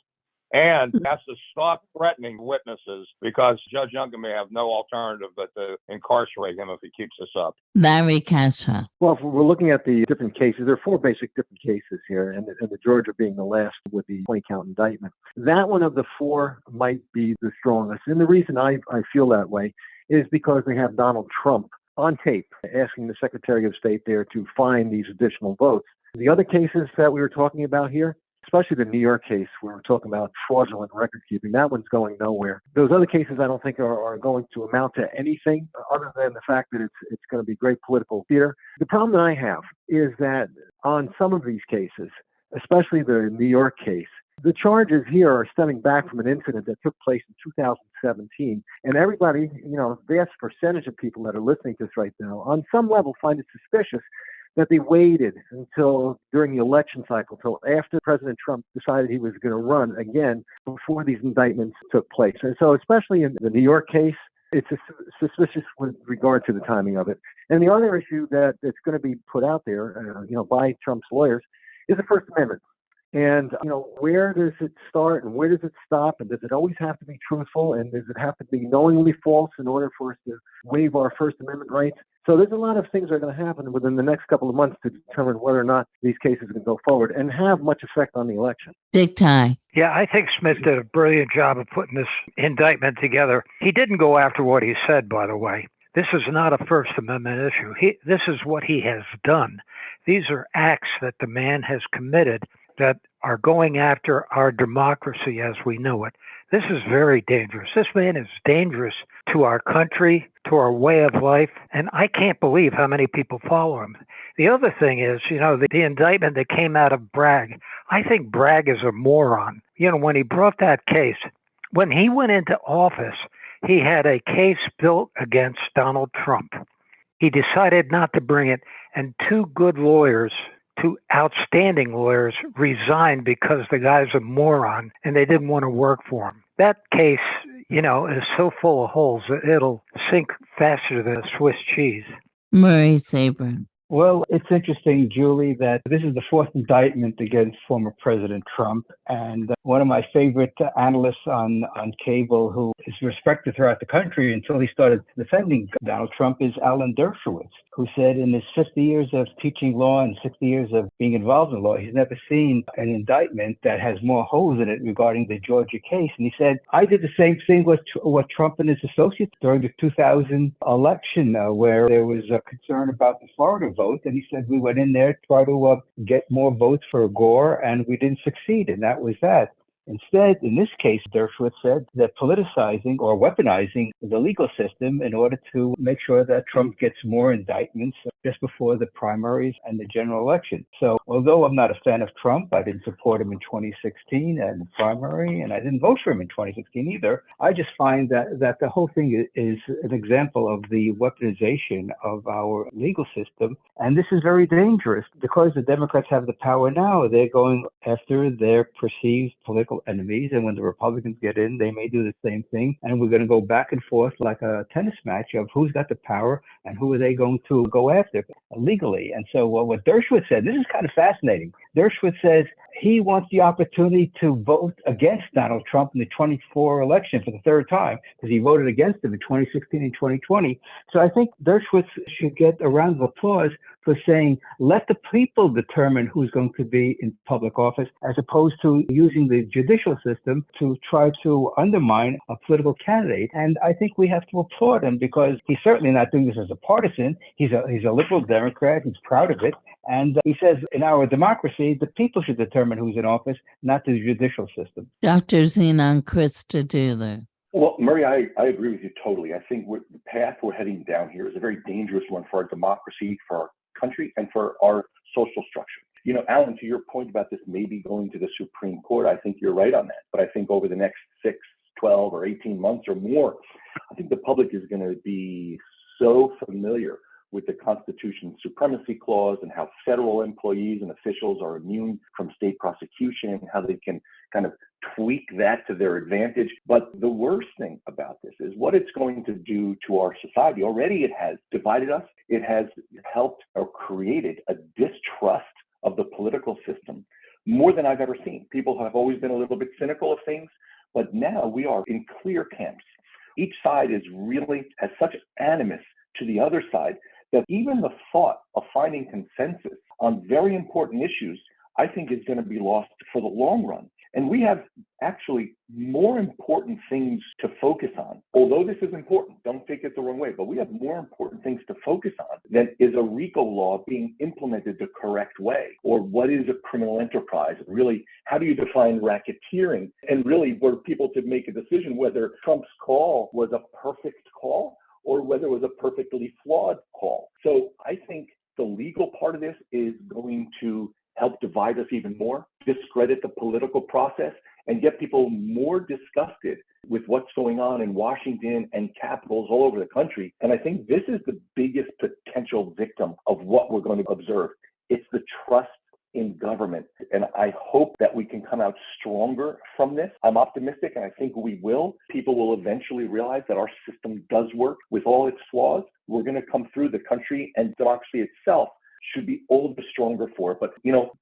I: And that's to stop threatening witnesses, because Judge Youngkin may have no alternative but to incarcerate him if he keeps this up.
H: Larry Kasha.
J: Well, if we're looking at the different cases, there are four basic different cases here, and the Georgia being the last with the 20-count indictment. That one of the four might be the strongest. And the reason I feel that way is because we have Donald Trump on tape asking the Secretary of State there to find these additional votes. The other cases that we were talking about here, especially the New York case where we're talking about fraudulent record keeping, that one's going nowhere. Those other cases I don't think are going to amount to anything other than the fact that it's going to be great political theater. The problem that I have is that on some of these cases, especially the New York case, the charges here are stemming back from an incident that took place in 2017. And everybody, the vast percentage of people that are listening to this right now, on some level find it suspicious that they waited until during the election cycle, till after President Trump decided he was going to run again before these indictments took place. And so especially in the New York case, it's suspicious with regard to the timing of it. And the other issue that's going to be put out there, by Trump's lawyers, is the First Amendment. And, where does it start and where does it stop? And does it always have to be truthful? And does it have to be knowingly false in order for us to waive our First Amendment rights? So there's a lot of things that are going to happen within the next couple of months to determine whether or not these cases can go forward and have much effect on the election.
H: Dick Ty.
K: Yeah, I think Smith did a brilliant job of putting this indictment together. He didn't go after what he said, by the way. This is not a First Amendment issue. This is what he has done. These are acts that the man has committed that are going after our democracy as we know it. This is very dangerous. This man is dangerous to our country, to our way of life, and I can't believe how many people follow him. The other thing is, the indictment that came out of Bragg, I think Bragg is a moron. When he brought that case, when he went into office, he had a case built against Donald Trump. He decided not to bring it, and two outstanding lawyers resigned because the guy's a moron and they didn't want to work for him. That case, is so full of holes that it'll sink faster than a Swiss cheese.
H: Murray Saber.
K: Well, it's interesting, Julie, that this is the fourth indictment against former President Trump. And one of my favorite analysts on cable, who is respected throughout the country until he started defending Donald Trump, is Alan Dershowitz, who said in his 50 years of teaching law and 60 years of being involved in law, he's never seen an indictment that has more holes in it regarding the Georgia case. And he said, I did the same thing with what Trump and his associates during the 2000 election, where there was a concern about the Florida vote. And he said, we went in there to try to get more votes for Gore, and we didn't succeed. And that was that. Instead, in this case, Dershowitz said that politicizing or weaponizing the legal system in order to make sure that Trump gets more indictments just before the primaries and the general election. So although I'm not a fan of Trump, I didn't support him in 2016 and the primary, and I didn't vote for him in 2016 either. I just find that the whole thing is an example of the weaponization of our legal system. And this is very dangerous because the Democrats have the power now. They're going after their perceived political enemies, and when the Republicans get in, they may do the same thing, and we're going to go back and forth like a tennis match of who's got the power and who are they going to go after legally. And so what Dershowitz said, this is kind of fascinating. Dershowitz says he wants the opportunity to vote against Donald Trump in the 24 election for the third time, because he voted against him in 2016 and 2020. So I think Dershowitz should get a round of applause for saying, let the people determine who's going to be in public office, as opposed to using the judicial system to try to undermine a political candidate. And I think we have to applaud him, because he's certainly not doing this as a partisan. He's a liberal Democrat. He's proud of it. And he says in our democracy, the people should determine who's in office, not the judicial system.
H: Dr. Zenon Christodoulou.
L: Well, Murray, I agree with you totally. I think the path we're heading down here is a very dangerous one for our democracy, for our country, and for our social structure. Alan, to your point about this maybe going to the Supreme Court, I think you're right on that. But I think over the next 6, 12, or 18 months or more, I think the public is going to be so familiar with the Constitution's supremacy clause and how federal employees and officials are immune from state prosecution, and how they can kind of tweak that to their advantage. But the worst thing about this is what it's going to do to our society. Already it has divided us. It has helped or created a distrust of the political system more than I've ever seen. People have always been a little bit cynical of things, but now we are in clear camps. Each side has such animus to the other side that even the thought of finding consensus on very important issues, I think, is going to be lost for the long run. And we have actually more important things to focus on. Although this is important, don't take it the wrong way, but we have more important things to focus on than is a RICO law being implemented the correct way, or what is a criminal enterprise. Really, how do you define racketeering? And really, were people to make a decision whether Trump's call was a perfect call or whether it was a perfectly flawed call. So I think the legal part of this is going to help divide us even more, discredit the political process, and get people more disgusted with what's going on in Washington and capitals all over the country. And I think this is the biggest potential victim of what we're going to observe. It's the trust in government. And I hope that we can come out stronger from this. I'm optimistic, and I think we will. People will eventually realize that our system does work with all its flaws. We're going to come through the country, and democracy itself should be all the stronger for it. But,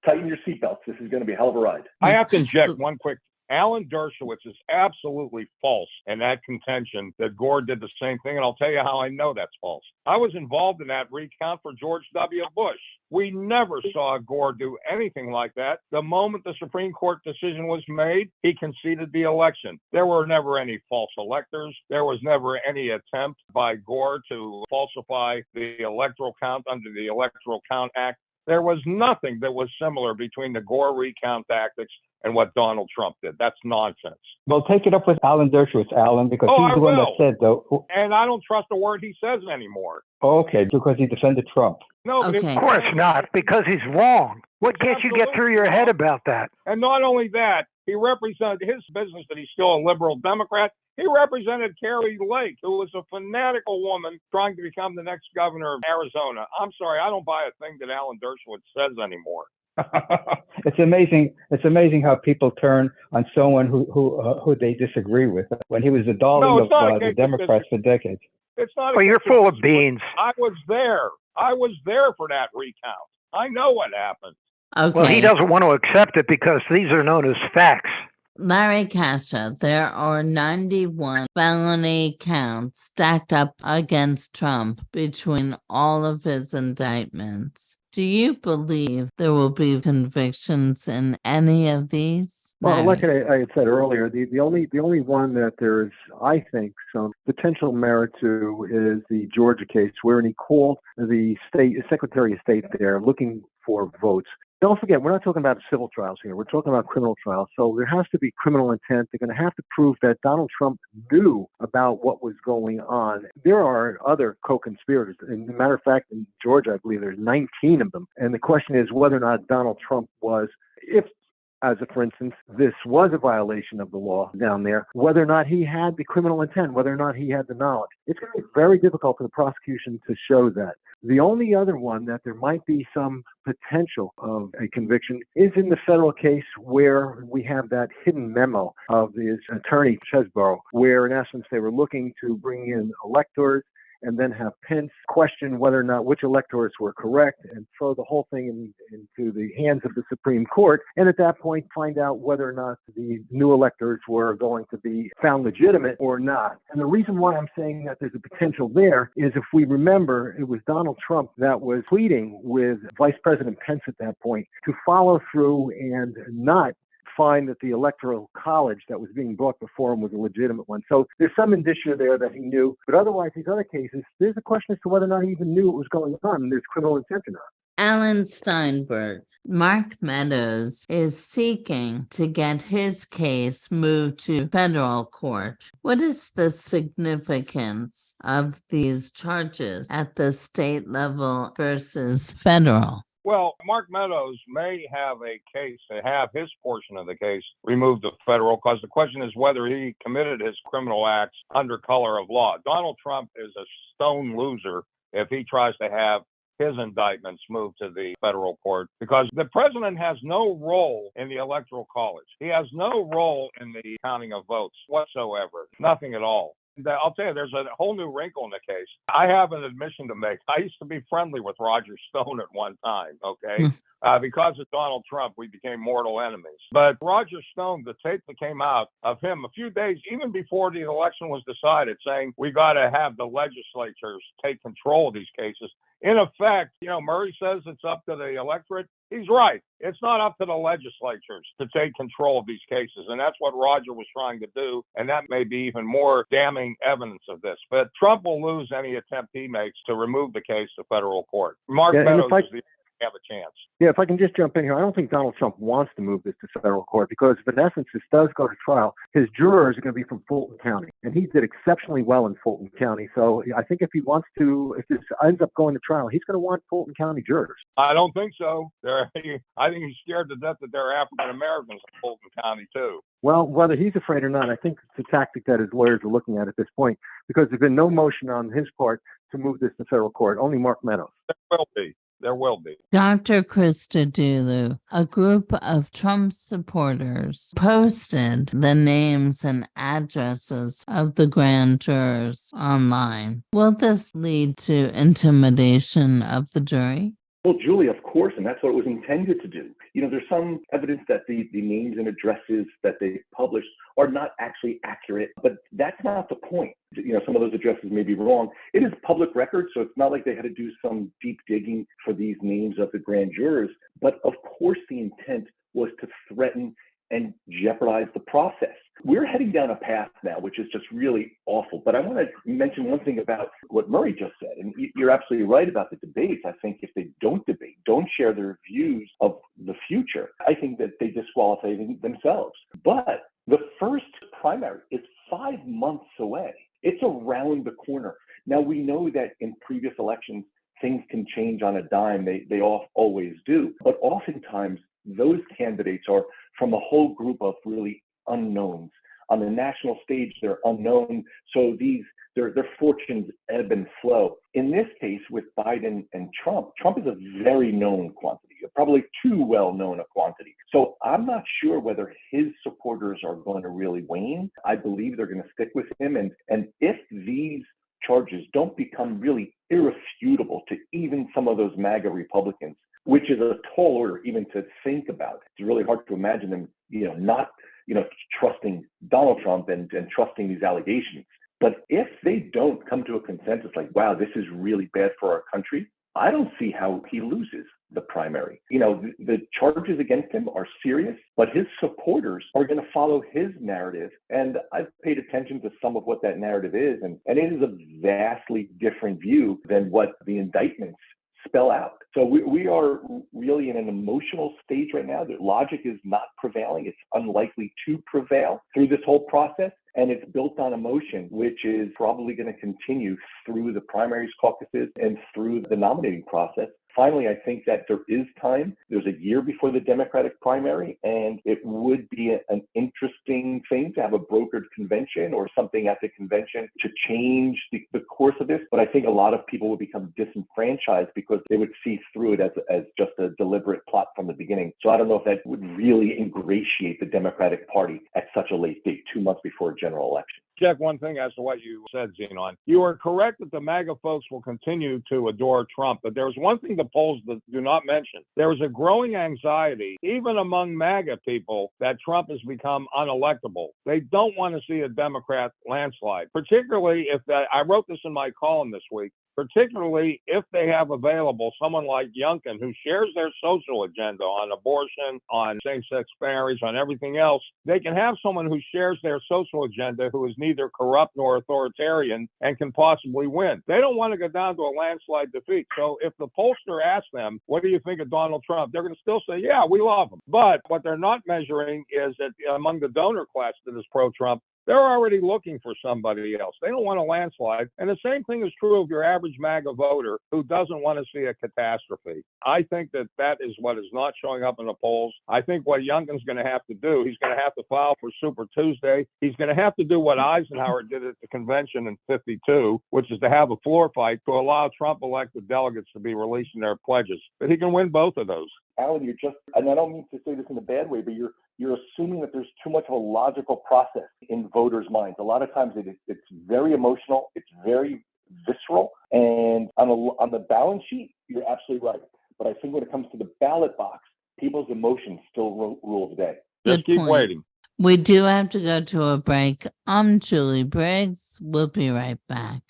L: tighten your seatbelts. This is going to be a hell of a ride.
I: I have to inject one quick. Alan Dershowitz is absolutely false in that contention that Gore did the same thing, and I'll tell you how I know that's false. I was involved in that recount for George W. Bush. We never saw Gore do anything like that. The moment the Supreme Court decision was made, he conceded the election. There were never any false electors. There was never any attempt by Gore to falsify the electoral count under the Electoral Count Act. There was nothing that was similar between the Gore recount tactics and what Donald Trump did. That's nonsense.
K: Well, take it up with Alan Dershowitz, Alan, because he's the one that said, though.
I: And I don't trust a word he says anymore.
K: Okay, because he defended Trump.
I: No, but
H: Okay.
N: Of course not, because he's wrong. What can't you get through your head about that?
I: And not only that, he represented his business that he's still a liberal Democrat. He represented Carrie Lake, who was a fanatical woman trying to become the next governor of Arizona. I'm sorry, I don't buy a thing that Alan Dershowitz says anymore.
K: It's amazing. It's amazing how people turn on someone who they disagree with. When he was the darling of the Democrats for decades.
I: It's not.
N: Well, you're full of beans.
I: I was there. I was there for that recount. I know what happened.
H: Okay.
N: Well, he doesn't want to accept it because these are known as facts.
H: Larry Kasha, there are 91 felony counts stacked up against Trump between all of his indictments. Do you believe there will be convictions in any of these?
J: Well,
H: Larry?
J: like I had said earlier, the only one that there's, I think, some potential merit to is the Georgia case, wherein he called the Secretary of State there looking for votes. Don't forget, we're not talking about civil trials here. We're talking about criminal trials. So there has to be criminal intent. They're going to have to prove that Donald Trump knew about what was going on. There are other co-conspirators. As a matter of fact, in Georgia, I believe there's 19 of them. And the question is whether or not Donald Trump was, for instance, this was a violation of the law down there, whether or not he had the criminal intent, whether or not he had the knowledge. It's going to be very difficult for the prosecution to show that. The only other one that there might be some potential of a conviction is in the federal case where we have that hidden memo of his attorney, Chesborough, where in essence they were looking to bring in electors and then have Pence question whether or not which electors were correct and throw the whole thing into the hands of the Supreme Court. And at that point, find out whether or not the new electors were going to be found legitimate or not. And the reason why I'm saying that there's a potential there is if we remember, it was Donald Trump that was pleading with Vice President Pence at that point to follow through and not find that the electoral college that was being brought before him was a legitimate one. So there's some indicia there that he knew, but otherwise these other cases, there's a question as to whether or not he even knew what was going on and there's criminal intent or not.
H: Alan Steinberg, Mark Meadows is seeking to get his case moved to federal court. What is the significance of these charges at the state level versus federal?
I: Well, Mark Meadows may have a case to have his portion of the case removed to federal because the question is whether he committed his criminal acts under color of law. Donald Trump is a stone loser if he tries to have his indictments moved to the federal court because the president has no role in the electoral college. He has no role in the counting of votes whatsoever, nothing at all. I'll tell you, there's a whole new wrinkle in the case. I have an admission to make. I used to be friendly with Roger Stone at one time, okay? Because of Donald Trump, we became mortal enemies. But Roger Stone, the tape that came out of him a few days, even before the election was decided, saying we got to have the legislatures take control of these cases. In effect, Murray says it's up to the electorate. He's right. It's not up to the legislatures to take control of these cases. And that's what Roger was trying to do. And that may be even more damning evidence of this. But Trump will lose any attempt he makes to remove the case to federal court. Mark Meadows is the have a chance.
J: Yeah, if I can just jump in here, I don't think Donald Trump wants to move this to federal court because if in essence this does go to trial, his jurors are going to be from Fulton County. And he did exceptionally well in Fulton County. So I think if this ends up going to trial, he's going to want Fulton County jurors.
I: I don't think so. I think he's scared to death that there are African Americans in Fulton County too.
J: Well, whether he's afraid or not, I think it's a tactic that his lawyers are looking at this point because there's been no motion on his part to move this to federal court, only Mark Meadows.
I: There will be.
H: Dr. Christodoulou, a group of Trump supporters posted the names and addresses of the grand jurors online. Will this lead to intimidation of the jury?
L: Well, Julie, of course, and that's what it was intended to do. There's some evidence that the names and addresses that they published are not actually accurate, but that's not the point. Some of those addresses may be wrong. It is public record, so it's not like they had to do some deep digging for these names of the grand jurors. But of course, the intent was to threaten and jeopardize the process. We're heading down a path now, which is just really awful. But I want to mention one thing about what Murray just said. And you're absolutely right about the debates. I think if they don't debate, don't share their views of the future, I think that they disqualify themselves. But the first primary is 5 months away. It's around the corner. Now, we know that in previous elections, things can change on a dime. They always do. But oftentimes, those candidates are from a whole group of really unknowns. On the national stage, they're unknown. So their fortunes ebb and flow. In this case, with Biden and Trump is a very known quantity, probably too well known a quantity. So I'm not sure whether his supporters are going to really wane. I believe they're going to stick with him. And if these charges don't become really irrefutable to even some of those MAGA Republicans, which is a tall order even to think about. It's really hard to imagine them, not, trusting Donald Trump and trusting these allegations. But if they don't come to a consensus like, wow, this is really bad for our country, I don't see how he loses the primary. The charges against him are serious, but his supporters are going to follow his narrative. And I've paid attention to some of what that narrative is, and it is a vastly different view than what the indictments spell out. So we are really in an emotional stage right now. The logic is not prevailing. It's unlikely to prevail through this whole process. And it's built on emotion, which is probably going to continue through the primaries, caucuses, and through the nominating process. Finally, I think that there is time. There's a year before the Democratic primary, and it would be an interesting thing to have a brokered convention or something at the convention to change the course of this. But I think a lot of people would become disenfranchised because they would see through it as just a deliberate plot from the beginning. So I don't know if that would really ingratiate the Democratic Party at such a late date, 2 months before a general election.
I: Check one thing as to what you said, Zenon. You are correct that the MAGA folks will continue to adore Trump, but there's one thing the polls do not mention. There is a growing anxiety, even among MAGA people, that Trump has become unelectable. They don't want to see a Democrat landslide, particularly if I wrote this in my column this week, particularly if they have available someone like Youngkin who shares their social agenda on abortion, on same-sex marriage, on everything else. They can have someone who shares their social agenda who is neither corrupt nor authoritarian and can possibly win. They don't want to go down to a landslide defeat. So if the pollster asks them, what do you think of Donald Trump? They're going to still say, yeah, we love him. But what they're not measuring is that among the donor class that is pro-Trump, they're already looking for somebody else. They don't want a landslide. And the same thing is true of your average MAGA voter who doesn't want to see a catastrophe. I think that is what is not showing up in the polls. I think what Youngkin's going to have to do, he's going to have to file for Super Tuesday. He's going to have to do what Eisenhower did at the convention in '52, which is to have a floor fight to allow Trump-elected delegates to be releasing their pledges. But he can win both of those.
L: Alan, and I don't mean to say this in a bad way, but you're assuming that there's too much of a logical process in voters' minds. A lot of times it's very emotional, it's very visceral, and on the balance sheet, you're absolutely right. But I think when it comes to the ballot box, people's emotions still rule the day.
I: Just keep waiting.
H: We do have to go to a break. I'm Julie Briggs. We'll be right back.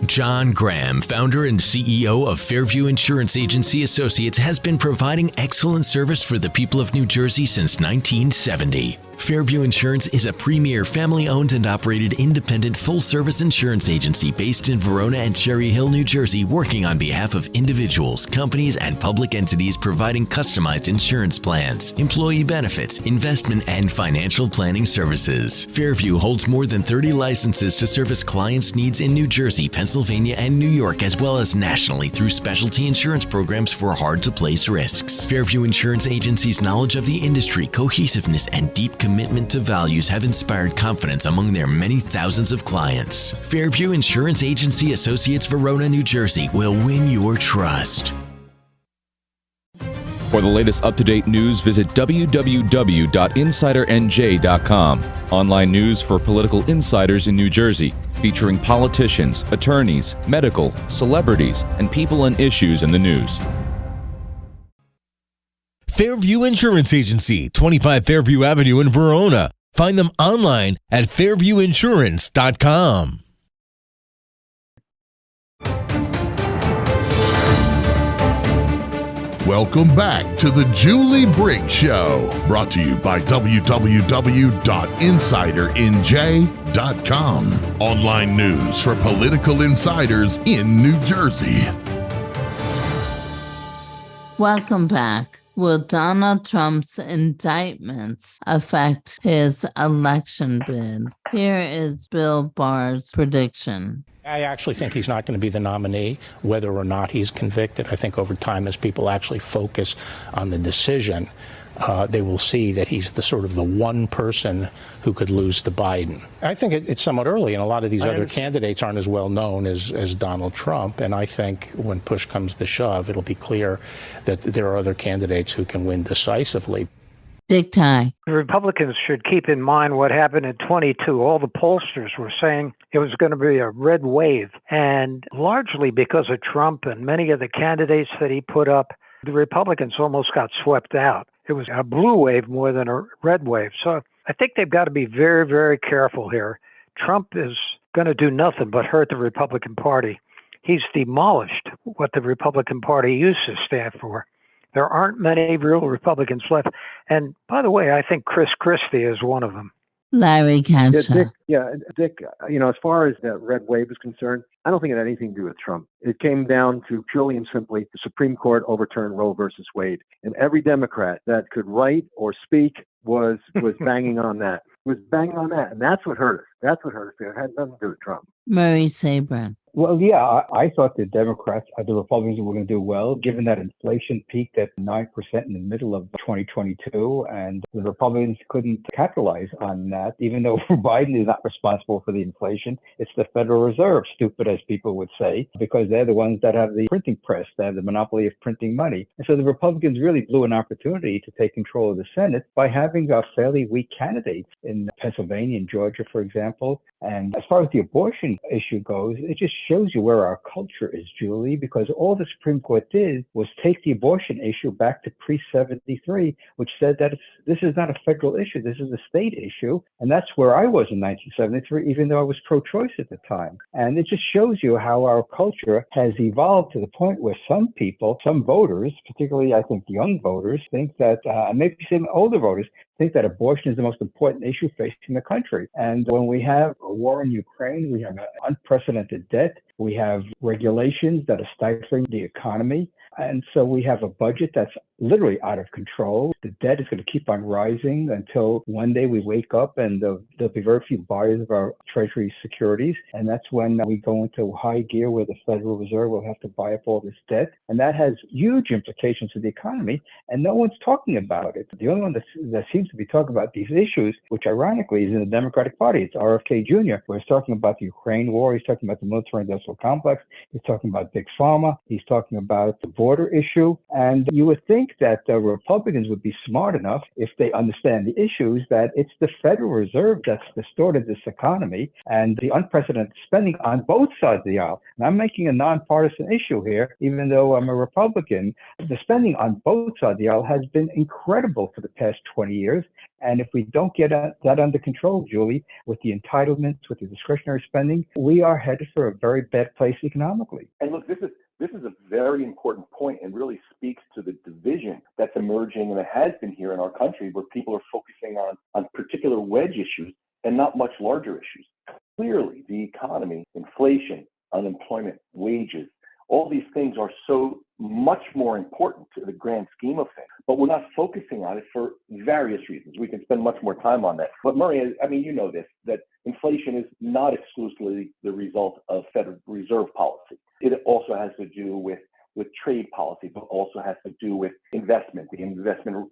E: John Graham, founder and CEO of Fairview Insurance Agency Associates, has been providing excellent service for the people of New Jersey since 1970. Fairview Insurance is a premier family-owned and operated independent full-service insurance agency based in Verona and Cherry Hill, New Jersey, working on behalf of individuals, companies, and public entities providing customized insurance plans, employee benefits, investment, and financial planning services. Fairview holds more than 30 licenses to service clients' needs in New Jersey, Pennsylvania, and New York, as well as nationally through specialty insurance programs for hard-to-place risks. Fairview Insurance Agency's knowledge of the industry, cohesiveness, and deep commitment to values have inspired confidence among their many thousands of clients. Fairview Insurance Agency Associates, Verona, New Jersey will win your trust.
F: For the latest up-to-date news, visit www.insidernj.com. Online news for political insiders in New Jersey, featuring politicians, attorneys, medical, celebrities, and people and issues in the news.
G: Fairview Insurance Agency, 25 Fairview Avenue in Verona. Find them online at fairviewinsurance.com.
A: Welcome back to the Julie Briggs Show, brought to you by www.insidernj.com. Online news for political insiders in New Jersey.
H: Welcome back. Will Donald Trump's indictments affect his election bid? Here is Bill Barr's prediction.
O: I actually think he's not going to be the nominee, whether or not he's convicted. I think over time, as people actually focus on the decision, they will see that he's the sort of the one person who could lose to Biden. I think it's somewhat early, and a lot of these other candidates aren't as well known as Donald Trump. And I think when push comes to shove, it'll be clear that there are other candidates who can win decisively.
H: Dick Ty.
N: The Republicans should keep in mind what happened in 22. All the pollsters were saying it was going to be a red wave. And largely because of Trump and many of the candidates that he put up, the Republicans almost got swept out. It was a blue wave more than a red wave. So I think they've got to be very, very careful here. Trump is going to do nothing but hurt the Republican Party. He's demolished what the Republican Party used to stand for. There aren't many real Republicans left. And by the way, I think Chris Christie is one of them.
H: Larry Castro.
J: Dick, as far as that red wave is concerned, I don't think it had anything to do with Trump. It came down to purely and simply the Supreme Court overturned Roe versus Wade. And every Democrat that could write or speak was banging on that. And that's what hurt us. That's what hurt us. It had nothing to do with Trump.
H: Murray Sabrin.
K: Well, yeah, I thought the Democrats, the Republicans were going to do well, given that inflation peaked at 9% in the middle of 2022, and the Republicans couldn't capitalize on that, even though Biden is not responsible for the inflation. It's the Federal Reserve, stupid as people would say, because they're the ones that have the printing press, they have the monopoly of printing money. And so the Republicans really blew an opportunity to take control of the Senate by having fairly weak candidates in Pennsylvania and Georgia, for example. And as far as the abortion issue goes, it just shows you where our culture is, Julie, because all the Supreme Court did was take the abortion issue back to pre-73, which said that this is not a federal issue, this is a state issue. And that's where I was in 1973, even though I was pro-choice at the time. And it just shows you how our culture has evolved to the point where some people, some voters, particularly I think young voters, think that, maybe some older voters, think that abortion is the most important issue facing the country. And when we have a war in Ukraine, we have an unprecedented debt, we have regulations that are stifling the economy. And so we have a budget that's literally out of control. The debt is going to keep on rising until one day we wake up and there'll be very few buyers of our Treasury securities. And that's when we go into high gear where the Federal Reserve will have to buy up all this debt. And that has huge implications for the economy. And no one's talking about it. The only one that seems to be talking about these issues, which ironically is in the Democratic Party, it's RFK Jr., where he's talking about the Ukraine war. He's talking about the military-industrial complex. He's talking about Big Pharma. He's talking about the border issue. And you would think that the Republicans would be smart enough, if they understand the issues, that it's the Federal Reserve that's distorted this economy and the unprecedented spending on both sides of the aisle. And I'm making a nonpartisan issue here, even though I'm a Republican. The spending on both sides of the aisle has been incredible for the past 20 years. And if we don't get that under control, Julie, with the entitlements, with the discretionary spending, we are headed for a very bad place economically.
L: And look, this is a very important point and really speaks to the division that's emerging and it has been here in our country, where people are focusing on particular wedge issues and not much larger issues. Clearly, the economy, inflation, unemployment, wages, all these things are so much more important to the grand scheme of things, but we're not focusing on it for various reasons. We can spend much more time on that. But Murray, I mean, you know this, that inflation is not exclusively the result of Federal Reserve policy. It also has to do with trade policy, but also has to do with investment, the Investment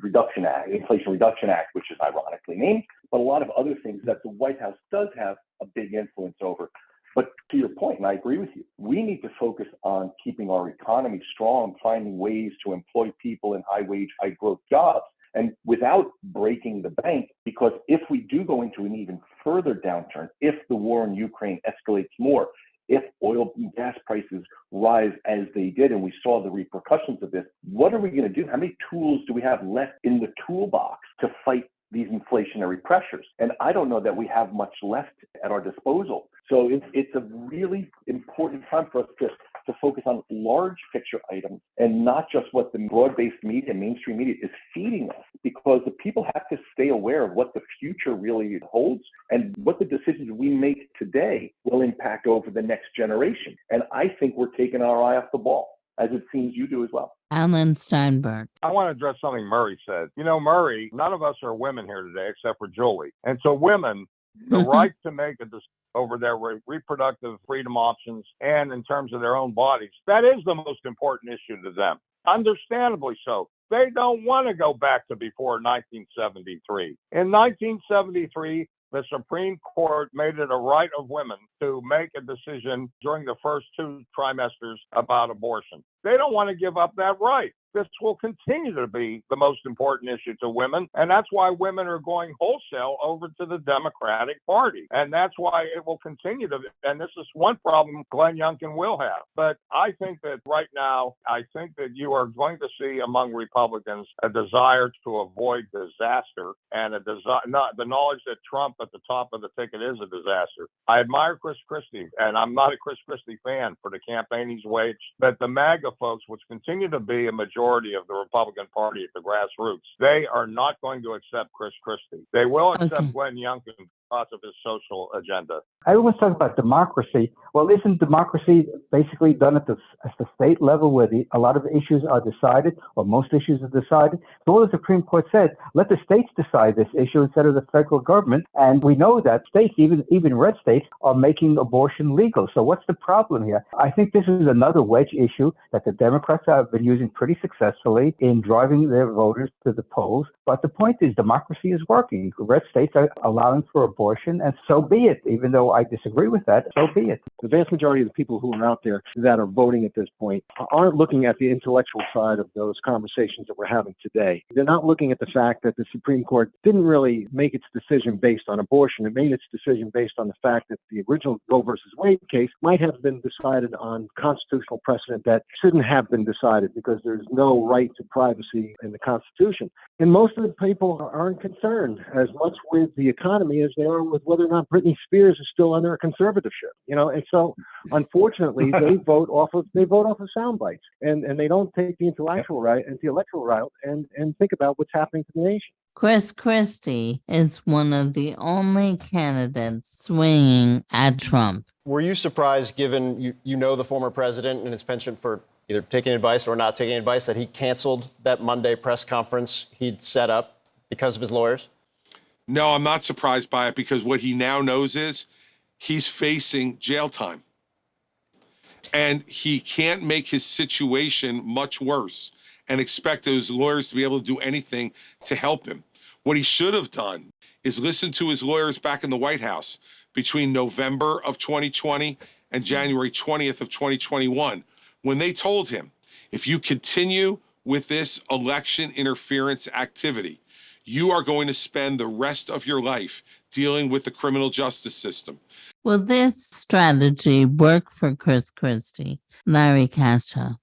L: Reduction Act, Inflation Reduction Act, which is ironically named, but a lot of other things that the White House does have a big influence over. But to your point, and I agree with you, we need to focus on keeping our economy strong, finding ways to employ people in high-wage, high-growth jobs, and without breaking the bank, because if we do go into an even further downturn, if the war in Ukraine escalates more, if oil and gas prices rise as they did, and we saw the repercussions of this, what are we going to do? How many tools do we have left in the toolbox to fight these inflationary pressures? And I don't know that we have much left at our disposal. So it's a really important time for us to focus on large picture items and not just what the broad-based media, mainstream media is feeding us, because the people have to stay aware of what the future really holds and what the decisions we make today will impact over the next generation. And I think we're taking our eye off the ball, as it seems you do as well.
H: Alan Steinberg.
I: I want to address something Murray said. You know, Murray, none of us are women here today except for Julie. And so women, the right to make a decision over their reproductive freedom options and in terms of their own bodies, that is the most important issue to them. Understandably so. They don't want to go back to before 1973. In 1973, the Supreme Court made it a right of women to make a decision during the first 2 trimesters about abortion. They don't want to give up that right. This will continue to be the most important issue to women, and that's why women are going wholesale over to the Democratic Party. And that's why it will continue to, and this is one problem Glenn Youngkin will have. But I think that right now, I think that you are going to see among Republicans a desire to avoid disaster and the knowledge that Trump at the top of the ticket is a disaster. I admire Chris Christie, and I'm not a Chris Christie fan for the campaign he's waged, but the MAGA folks, which continue to be a majority of the Republican Party at the grassroots, they are not going to accept Chris Christie. They will accept Glenn Youngkin because of his social agenda.
K: Everyone's talking about democracy. Well, isn't democracy basically done at the state level, where a lot of issues are decided, or most issues are decided? So what the Supreme Court said, let the states decide this issue instead of the federal government. And we know that states, even red states, are making abortion legal. So what's the problem here? I think this is another wedge issue that the Democrats have been using pretty successfully in driving their voters to the polls. But the point is, democracy is working. Red states are allowing for abortion, and so be it. Even though I disagree with that, so be it.
J: The vast majority of the people who are out there that are voting at this point aren't looking at the intellectual side of those conversations that we're having today. They're not looking at the fact that the Supreme Court didn't really make its decision based on abortion. It made its decision based on the fact that the original Roe versus Wade case might have been decided on constitutional precedent that shouldn't have been decided, because there's no right to privacy in the Constitution. And most of the people aren't concerned as much with the economy as they are with whether or not Britney Spears is still under a conservatorship. And so unfortunately they vote off of sound bites, and they don't take the intellectual route and think about what's happening to the nation.
H: Chris Christie is one of the only candidates swinging at Trump.
P: Were you surprised, given you know the former president and his penchant for either taking advice or not taking advice, that he canceled that Monday press conference he'd set up because of his lawyers?
Q: No, I'm not surprised by it, because what he now knows is he's facing jail time. And he can't make his situation much worse and expect those lawyers to be able to do anything to help him. What he should have done is listen to his lawyers back in the White House between November of 2020 and January 20th of 2021, when they told him, if you continue with this election interference activity, you are going to spend the rest of your life dealing with the criminal justice system.
H: Will this strategy work for Chris Christie? Larry Kasha.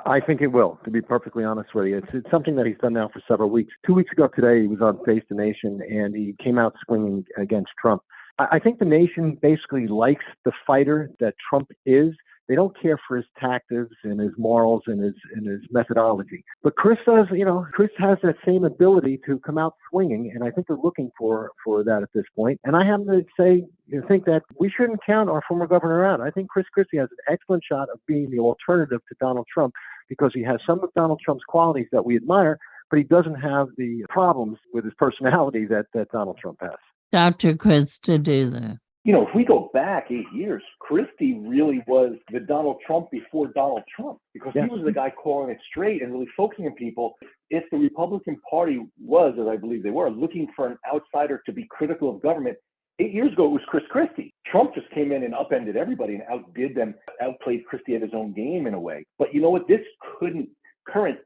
J: I think it will, to be perfectly honest with you. It's something that he's done now for several weeks. 2 weeks ago today, he was on Face the Nation, and he came out swinging against Trump. I think the nation basically likes the fighter that Trump is. They don't care for his tactics and his morals and his methodology. But Chris does, Chris has that same ability to come out swinging, and I think they're looking for that at this point. And I happen to think that we shouldn't count our former governor out. I think Chris Christie has an excellent shot of being the alternative to Donald Trump because he has some of Donald Trump's qualities that we admire, but he doesn't have the problems with his personality that Donald Trump has.
H: Dr. Krista Duther.
L: If we go back 8 years, Christie really was the Donald Trump before Donald Trump because he was the guy calling it straight and really focusing on people. If the Republican Party was, as I believe they were, looking for an outsider to be critical of government, 8 years ago it was Chris Christie. Trump just came in and upended everybody and outdid them, outplayed Christie at his own game in a way. But you know what? This current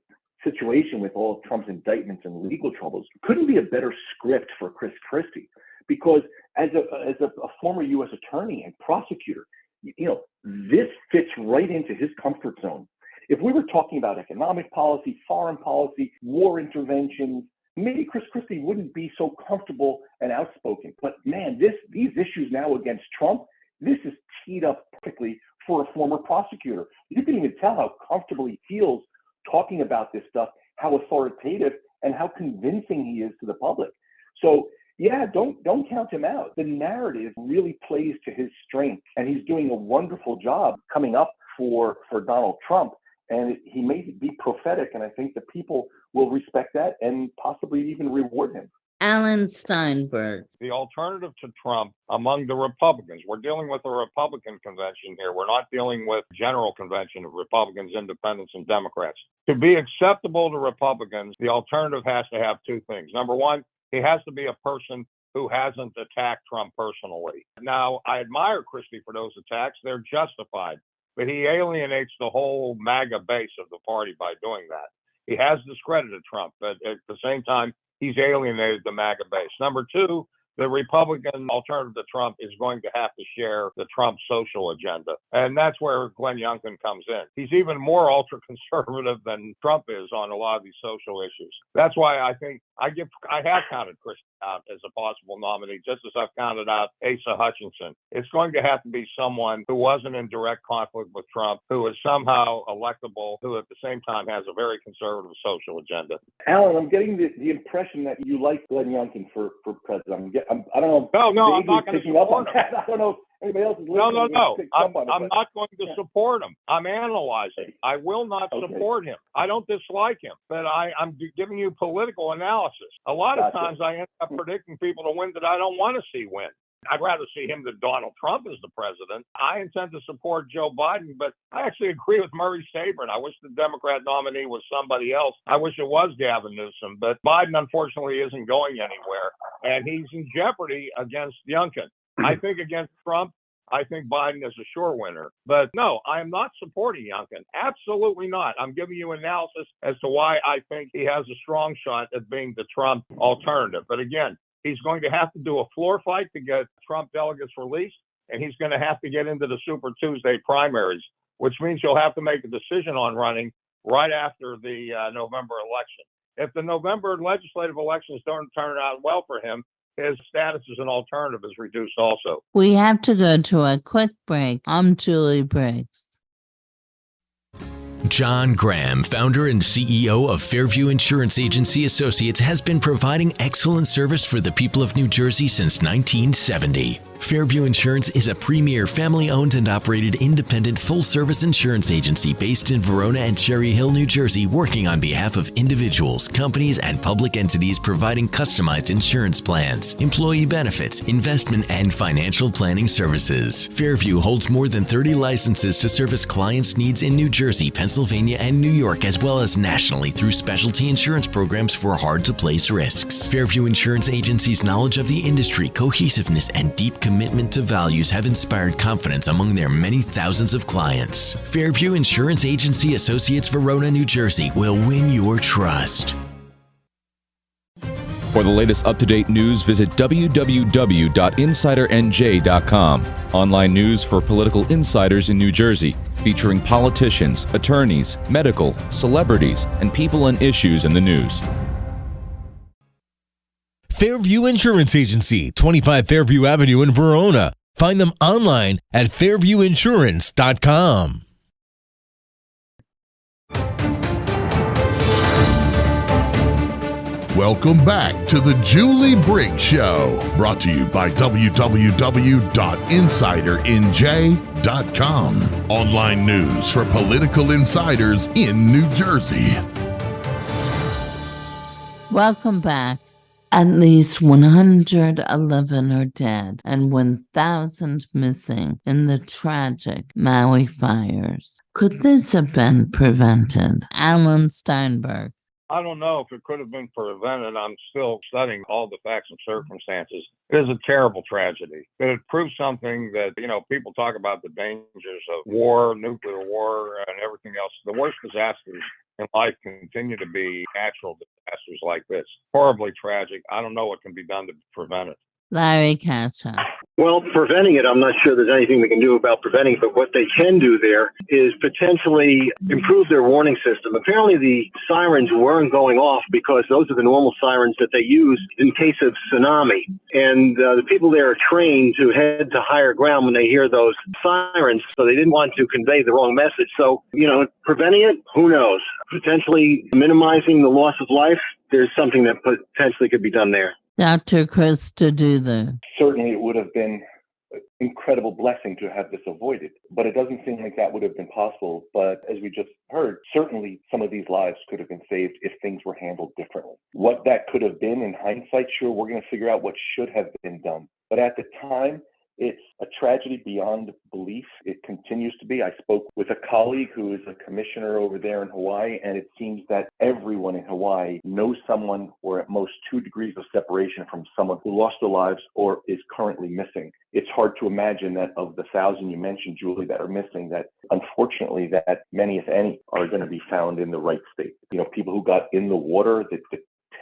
L: situation with all of Trump's indictments and legal troubles couldn't be a better script for Chris Christie. Because as a former U.S. attorney and prosecutor, this fits right into his comfort zone. If we were talking about economic policy, foreign policy, war interventions, maybe Chris Christie wouldn't be so comfortable and outspoken. But man, these issues now against Trump, this is teed up perfectly for a former prosecutor. You can even tell how comfortable he feels talking about this stuff, how authoritative and how convincing he is to the public. So yeah, don't count him out. The narrative really plays to his strength, and he's doing a wonderful job coming up for Donald Trump. And he may be prophetic, and I think the people will respect that and possibly even reward him.
H: Alan Steinberg.
I: The alternative to Trump among the Republicans, we're dealing with a Republican convention here. We're not dealing with general convention of Republicans, independents, and Democrats. To be acceptable to Republicans, the alternative has to have two things. Number one, he has to be a person who hasn't attacked Trump personally. Now, I admire Christie for those attacks. They're justified. But he alienates the whole MAGA base of the party by doing that. He has discredited Trump, but at the same time, he's alienated the MAGA base. Number two, the Republican alternative to Trump is going to have to share the Trump social agenda. And that's where Glenn Youngkin comes in. He's even more ultra-conservative than Trump is on a lot of these social issues. That's why I think I have counted Christie out as a possible nominee, just as I've counted out Asa Hutchinson. It's going to have to be someone who wasn't in direct conflict with Trump, who is somehow electable, who at the same time has a very conservative social agenda.
L: Alan, I'm getting the impression that you like Glenn Youngkin for president. I don't know.
I: No, I'm not going to support him.
L: I don't know if anybody else is listening.
I: No. I'm not going to support him. I'm analyzing. I will not support him. I don't dislike him, but I'm giving you political analysis. A lot of times I end up predicting people to win that I don't want to see win. I'd rather see him than Donald Trump as the president. I intend to support Joe Biden, but I actually agree with Murray Sabrin. I wish the Democrat nominee was somebody else. I wish it was Gavin Newsom, but Biden unfortunately isn't going anywhere, and he's in jeopardy against Youngkin. I think against Trump, I think Biden is a sure winner. But no, I am not supporting Youngkin. Absolutely not. I'm giving you analysis as to why I think he has a strong shot at being the Trump alternative. But again, he's going to have to do a floor fight to get Trump delegates released, and he's going to have to get into the Super Tuesday primaries, which means he'll have to make a decision on running right after the November election. If the November legislative elections don't turn out well for him, his status as an alternative is reduced also.
H: We have to go to a quick break. I'm Julie Briggs.
E: John Graham, founder and CEO of Fairview Insurance Agency Associates, has been providing excellent service for the people of New Jersey since 1970. Fairview Insurance is a premier family-owned and operated independent full-service insurance agency based in Verona and Cherry Hill, New Jersey, working on behalf of individuals, companies, and public entities providing customized insurance plans, employee benefits, investment, and financial planning services. Fairview holds more than 30 licenses to service clients' needs in New Jersey, Pennsylvania, and New York, as well as nationally through specialty insurance programs for hard-to-place risks. Fairview Insurance Agency's knowledge of the industry, cohesiveness, and deep commitment to values have inspired confidence among their many thousands of clients. Fairview Insurance Agency Associates, Verona, New Jersey will win your trust.
F: For the latest up-to-date news, visit www.insidernj.com. Online news for political insiders in New Jersey, featuring politicians, attorneys, medical, celebrities, and people and issues in the news.
G: Fairview Insurance Agency, 25 Fairview Avenue in Verona. Find them online at fairviewinsurance.com.
A: Welcome back to the Julie Briggs Show, brought to you by www.insidernj.com. Online news for political insiders in New Jersey.
H: Welcome back. At least 111 are dead and 1,000 missing in the tragic Maui fires. Could this have been prevented? Alan Steinberg.
I: I don't know if it could have been prevented. I'm still studying all the facts and circumstances. It is a terrible tragedy. It proves something that, people talk about the dangers of war, nuclear war, and everything else. The worst disasters in life continue to be natural disasters like this. Horribly tragic. I don't know what can be done to prevent it.
H: Larry Kasha.
R: Well, preventing it, I'm not sure there's anything they can do about preventing it, but what they can do there is potentially improve their warning system. Apparently the sirens weren't going off because those are the normal sirens that they use in case of tsunami. And the people there are trained to head to higher ground when they hear those sirens, so they didn't want to convey the wrong message. So, preventing it, who knows? Potentially minimizing the loss of life, there's something that potentially could be done there.
H: Dr. Krista Duther.
L: Certainly it would have been an incredible blessing to have this avoided, but it doesn't seem like that would have been possible. But as we just heard, certainly some of these lives could have been saved if things were handled differently. What that could have been in hindsight, sure, we're going to figure out what should have been done. But at the time, it's a tragedy beyond belief. It continues to be. I spoke with a colleague who is a commissioner over there in Hawaii, and it seems that everyone in Hawaii knows someone or at most 2 degrees of separation from someone who lost their lives or is currently missing. It's hard to imagine that of the 1,000 you mentioned, Julie, that are missing, that unfortunately that many, if any, are going to be found in the right state. People who got in the water, the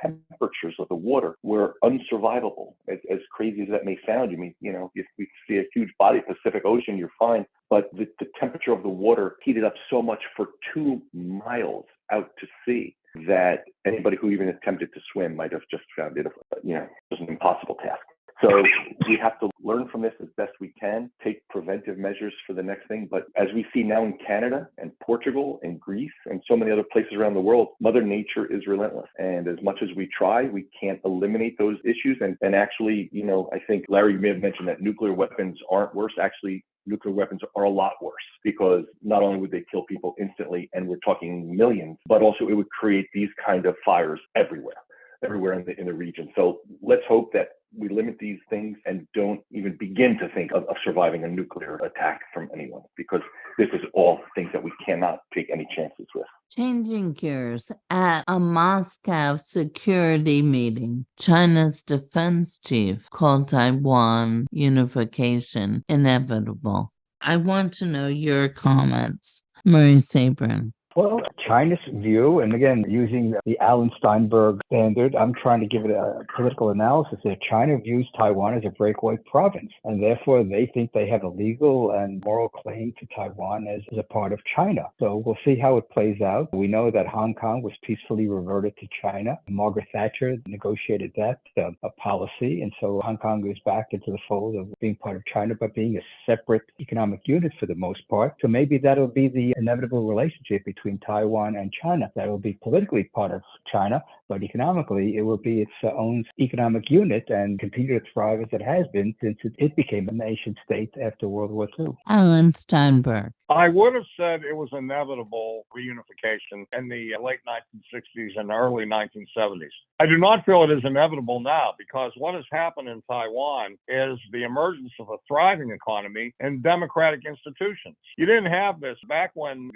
L: temperatures of the water were unsurvivable. As crazy as that may sound, if we see a huge body, Pacific Ocean, you're fine. But the temperature of the water heated up so much for 2 miles out to sea that anybody who even attempted to swim might have just found it, was an impossible task. So we have to learn from this as best we can, take preventive measures for the next thing. But as we see now in Canada and Portugal and Greece and so many other places around the world, Mother Nature is relentless. And as much as we try, we can't eliminate those issues. And actually, I think, Larry, you may have mentioned that nuclear weapons aren't worse. Actually, nuclear weapons are a lot worse because not only would they kill people instantly, and we're talking millions, but also it would create these kind of fires everywhere in the region. So let's hope that we limit these things and don't even begin to think of surviving a nuclear attack from anyone, because this is all things that we cannot take any chances with.
H: Changing gears, at a Moscow security meeting, China's defense chief called Taiwan unification inevitable. I want to know your comments. Marie Sabrin.
K: Well, China's view, and again, using the Alan Steinberg standard, I'm trying to give it a political analysis here. China views Taiwan as a breakaway province, and therefore they think they have a legal and moral claim to Taiwan as a part of China. So we'll see how it plays out. We know that Hong Kong was peacefully reverted to China. Margaret Thatcher negotiated that a policy, and so Hong Kong is back into the fold of being part of China, but being a separate economic unit for the most part. So maybe that'll be the inevitable relationship between Taiwan and China. That will be politically part of China, but economically it will be its own economic unit and continue to thrive as it has been since it became a nation state after World War II.
H: Alan Steinberg.
I: I would have said it was inevitable reunification in the late 1960s and early 1970s. I do not feel it is inevitable now, because what has happened in Taiwan is the emergence of a thriving economy and democratic institutions. You didn't have this back when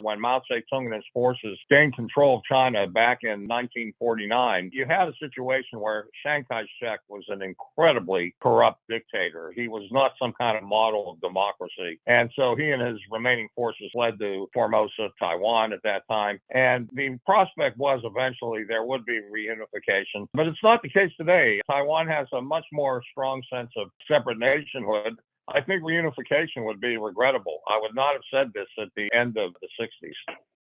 I: when Mao Zedong and his forces gained control of China back in 1949. You had a situation where Chiang Kai-shek was an incredibly corrupt dictator. He was not some kind of model of democracy. And so he and his remaining forces fled to Formosa, Taiwan at that time. And the prospect was eventually there would be reunification. But it's not the case today. Taiwan has a much more strong sense of separate nationhood. I think reunification would be regrettable. I would not have said this at the end of the 60s.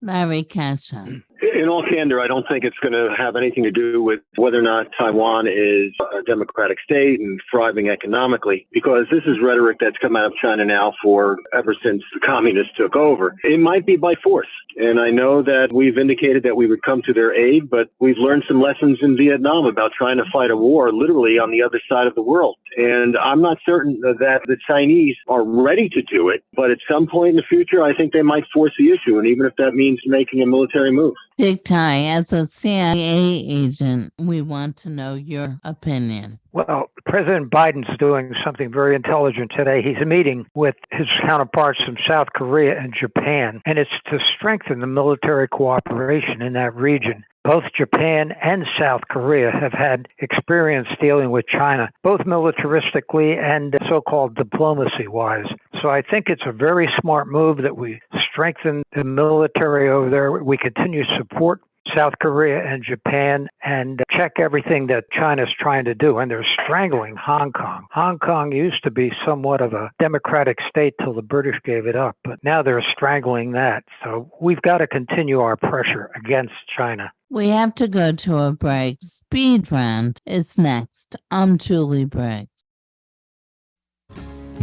H: Larry Kasha.
R: In all candor, I don't think it's going to have anything to do with whether or not Taiwan is a democratic state and thriving economically, because this is rhetoric that's come out of China now for ever since the communists took over. It might be by force. And I know that we've indicated that we would come to their aid, but we've learned some lessons in Vietnam about trying to fight a war literally on the other side of the world. And I'm not certain that the Chinese are ready to do it, but at some point in the future, I think they might force the issue. And even if that means making a military move.
H: Dick Ty, as a CIA agent, we want to know your opinion.
N: Well, President Biden's doing something very intelligent today. He's meeting with his counterparts from South Korea and Japan, and it's to strengthen the military cooperation in that region. Both Japan and South Korea have had experience dealing with China, both militaristically and so-called diplomacy-wise. So I think it's a very smart move that we strengthen the military over there. We continue to support South Korea and Japan and check everything that China's trying to do. And they're strangling Hong Kong. Hong Kong used to be somewhat of a democratic state till the British gave it up, but now they're strangling that. So we've got to continue our pressure against China.
H: We have to go to a break. Speed Round is next. I'm Julie Briggs.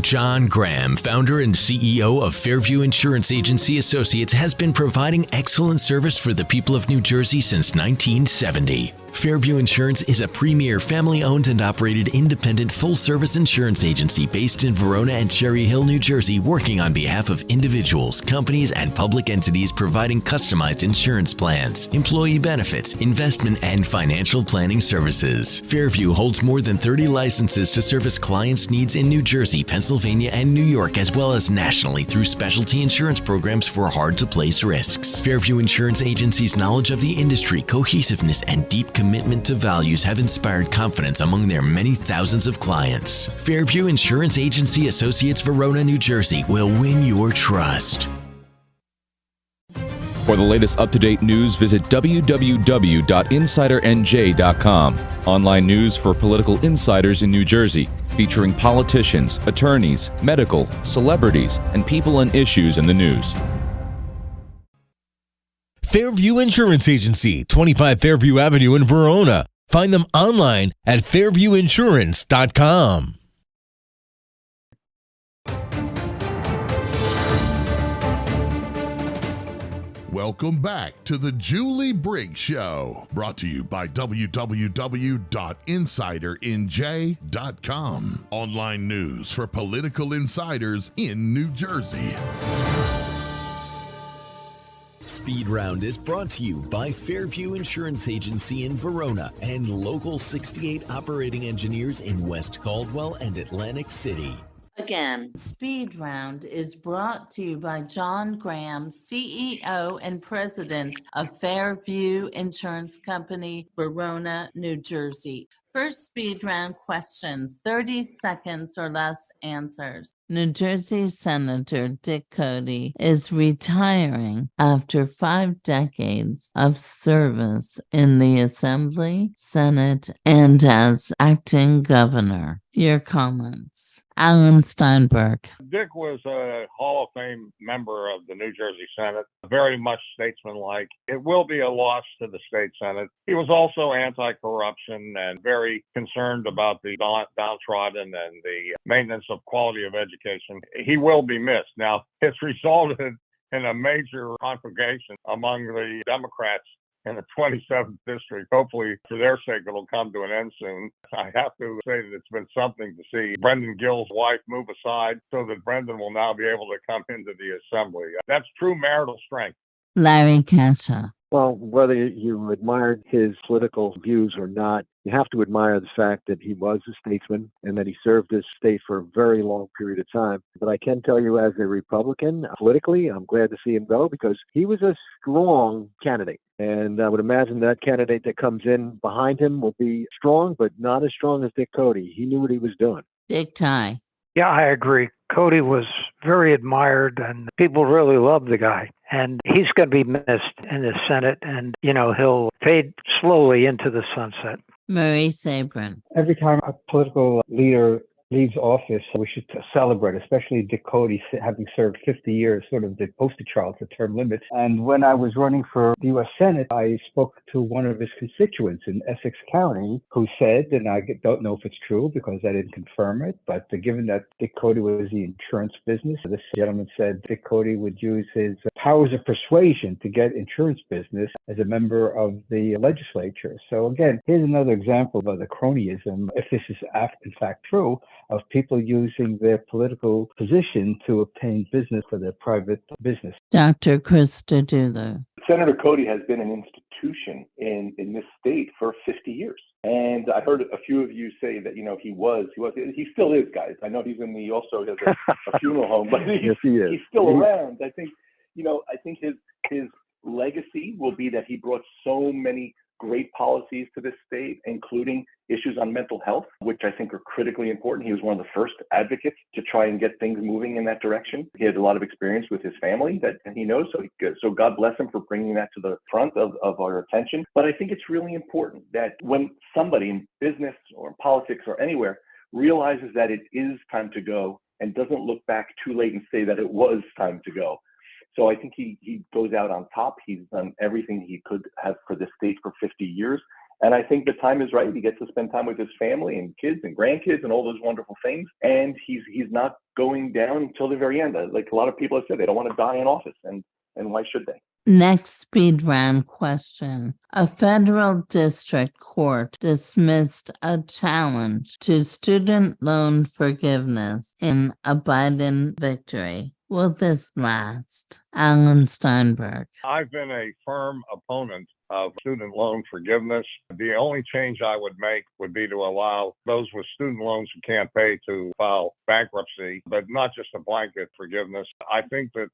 E: John Graham, founder and CEO of Fairview Insurance Agency Associates, has been providing excellent service for the people of New Jersey since 1970. Fairview Insurance is a premier family-owned and operated independent full-service insurance agency based in Verona and Cherry Hill, New Jersey, working on behalf of individuals, companies, and public entities providing customized insurance plans, employee benefits, investment, and financial planning services. Fairview holds more than 30 licenses to service clients' needs in New Jersey, Pennsylvania, and New York, as well as nationally through specialty insurance programs for hard-to-place risks. Fairview Insurance Agency's knowledge of the industry, cohesiveness, and deep commitment to values have inspired confidence among their many thousands of clients. Fairview Insurance Agency Associates, Verona, New Jersey will win your trust.
F: For the latest up-to-date news, visit www.insidernj.com. Online news for political insiders in New Jersey, featuring politicians, attorneys, medical, celebrities, and people and issues in the news.
G: Fairview Insurance Agency, 25 Fairview Avenue in Verona. Find them online at fairviewinsurance.com.
A: Welcome back to the Julie Briggs Show, brought to you by www.insidernj.com. Online news for political insiders in New Jersey.
E: Speed Round is brought to you by Fairview Insurance Agency in Verona and Local 68 operating engineers in West Caldwell and Atlantic City.
H: Again, Speed Round is brought to you by John Graham, CEO and President of Fairview Insurance Company, Verona, New Jersey. First speed round question, 30 seconds or less answers. New Jersey Senator Dick Cody is retiring after 5 decades of service in the Assembly, Senate, and as acting governor. Your comments. Alan Steinberg.
I: Dick was a Hall of Fame member of the New Jersey Senate, very much statesmanlike. It will be a loss to the state Senate. He was also anti-corruption and very concerned about the downtrodden and the maintenance of quality of education. He will be missed. Now, it's resulted in a major conflagration among the Democrats in the 27th district. Hopefully, for their sake, it'll come to an end soon. I have to say that it's been something to see Brendan Gill's wife move aside so that Brendan will now be able to come into the assembly. That's true marital strength.
H: Larry Kasha.
J: Well, whether you admired his political views or not, you have to admire the fact that he was a statesman and that he served this state for a very long period of time. But I can tell you as a Republican, politically, I'm glad to see him go because he was a strong candidate. And I would imagine that candidate that comes in behind him will be strong, but not as strong as Dick Cody. He knew what he was doing.
H: Dick Ty.
N: Yeah, I agree. Cody was very admired, and people really love the guy. And he's going to be missed in the Senate, and, he'll fade slowly into the sunset.
H: Marie Sabrin.
K: Every time a political leader leaves office, we should celebrate, especially Dick Cody having served 50 years, sort of the poster child for term limits. And when I was running for the U.S. Senate, I spoke to one of his constituents in Essex County who said, and I don't know if it's true because I didn't confirm it, but given that Dick Cody was the insurance business, this gentleman said Dick Cody would use his powers of persuasion to get insurance business as a member of the legislature. So again, here's another example of the cronyism, if this is in fact true, of people using their political position to obtain business for their private business.
H: Dr. Krista Dulu.
L: Senator Cody has been an institution in this state for 50 years. And I heard a few of you say that, he still is, guys. I know he also has a funeral home, but
J: yes, he is.
L: He's still around. I think his legacy will be that he brought so many great policies to this state, including issues on mental health, which I think are critically important. He was one of the first advocates to try and get things moving in that direction. He had a lot of experience with his family that he knows, so God bless him for bringing that to the front of our attention. But I think it's really important that when somebody in business or in politics or anywhere realizes that it is time to go and doesn't look back too late and say that it was time to go. So I think he goes out on top. He's done everything he could have for the state for 50 years. And I think the time is right. He gets to spend time with his family and kids and grandkids and all those wonderful things. And he's not going down until the very end. Like a lot of people have said, they don't want to die in office. And why should they?
H: Next speed round question. A federal district court dismissed a challenge to student loan forgiveness in a Biden victory. Will this last? Alan Steinberg.
I: I've been a firm opponent of student loan forgiveness. The only change I would make would be to allow those with student loans who can't pay to file bankruptcy, but not just a blanket forgiveness. I think that,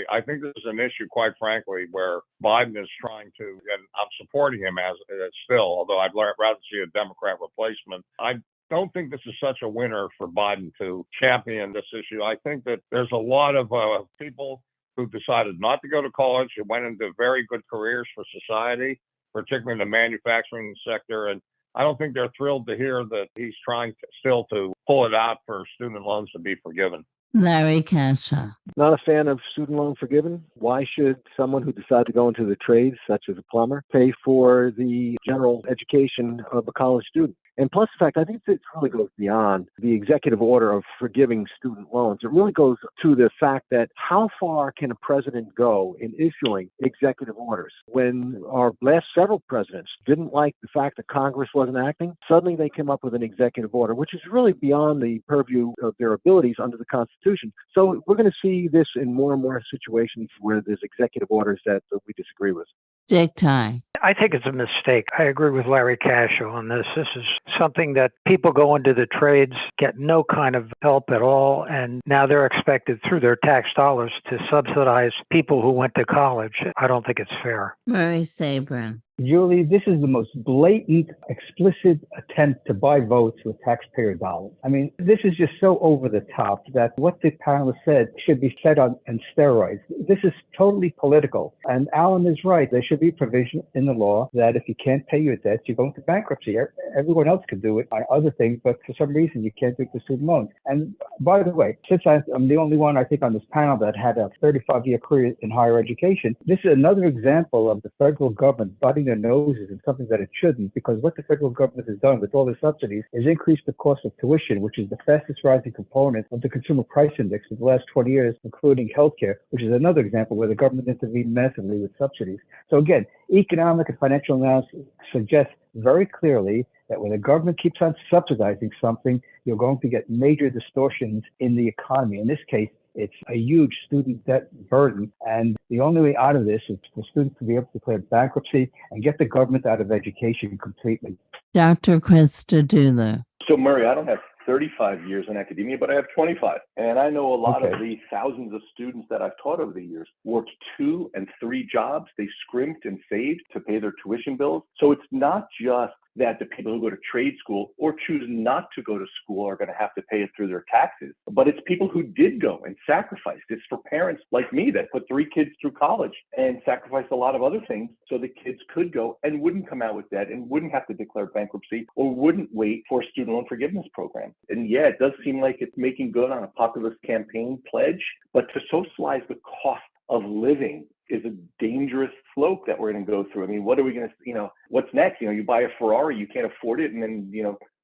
I: I think this is an issue, quite frankly, where Biden is trying to, and I'm supporting him as still, although I'd rather see a Democrat replacement. I don't think this is such a winner for Biden to champion this issue. I think that there's a lot of people who decided not to go to college, who went into very good careers for society, particularly in the manufacturing sector. And I don't think they're thrilled to hear that he's trying still to pull it out for student loans to be forgiven.
H: Larry Kasha.
J: Not a fan of student loan forgiven. Why should someone who decides to go into the trades, such as a plumber, pay for the general education of a college student? And plus the fact, I think it really goes beyond the executive order of forgiving student loans. It really goes to the fact that how far can a president go in issuing executive orders? When our last several presidents didn't like the fact that Congress wasn't acting, suddenly they came up with an executive order, which is really beyond the purview of their abilities under the Constitution. So we're going to see this in more and more situations where there's executive orders that we disagree with.
H: Dick Ty.
N: I think it's a mistake. I agree with Larry Cascio on this. This is something that people go into the trades, get no kind of help at all, and now they're expected through their tax dollars to subsidize people who went to college. I don't think it's fair.
H: Marie Sabrin.
K: Julie, this is the most blatant, explicit attempt to buy votes with taxpayer dollars. I mean, this is just so over the top that what the panelists said should be set on steroids. This is totally political. And Alan is right. There should be provision in the law that if you can't pay your debts, you go into bankruptcy. Everyone else can do it on other things, but for some reason, you can't do it for student loans. And by the way, since I'm the only one, I think, on this panel that had a 35-year career in higher education, this is another example of the federal government butting their noses in something that it shouldn't, because what the federal government has done with all the subsidies is increase the cost of tuition, which is the fastest rising component of the consumer price index for the last 20 years, including healthcare, which is another example where the government intervened massively with subsidies. So again, economic and financial analysis suggests very clearly that when the government keeps on subsidizing something, you're going to get major distortions in the economy. In this case, it's a huge student debt burden, and the only way out of this is for students to be able to declare bankruptcy and get the government out of education completely.
H: Dr. Krista Dulu.
L: So, Murray, I don't have 35 years in academia, but I have 25. And I know a lot of the thousands of students that I've taught over the years worked 2 and 3 jobs. They scrimped and saved to pay their tuition bills. So it's not just that the people who go to trade school or choose not to go to school are going to have to pay it through their taxes. But it's people who did go and sacrificed. It's for parents like me that put 3 kids through college and sacrificed a lot of other things so the kids could go and wouldn't come out with debt and wouldn't have to declare bankruptcy or wouldn't wait for a student loan forgiveness program. And yeah, it does seem like it's making good on a populist campaign pledge, but to socialize the cost of living is a dangerous slope that we're going to go through. I mean, what are we going to, what's next? You buy a Ferrari, you can't afford it, and then,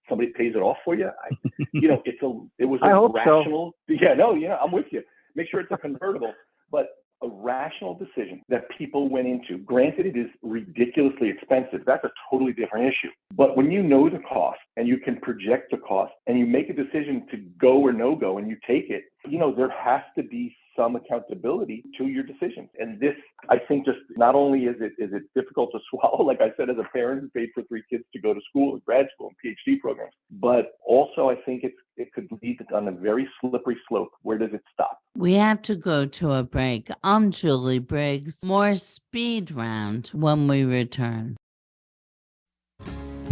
L: somebody pays it off for you. It was a rational. So. Yeah, no, I'm with you. Make sure it's a convertible, but a rational decision that people went into. Granted, it is ridiculously expensive. That's a totally different issue. But when you know the cost and you can project the cost and you make a decision to go or no go and you take it, there has to be some accountability to your decisions. And this, I think, just not only is it difficult to swallow, like I said, as a parent who paid for 3 kids to go to school, grad school and PhD programs, but also I think it could lead on a very slippery slope. Where does it stop?
H: We have to go to a break. I'm Julie Briggs. More speed round when we return.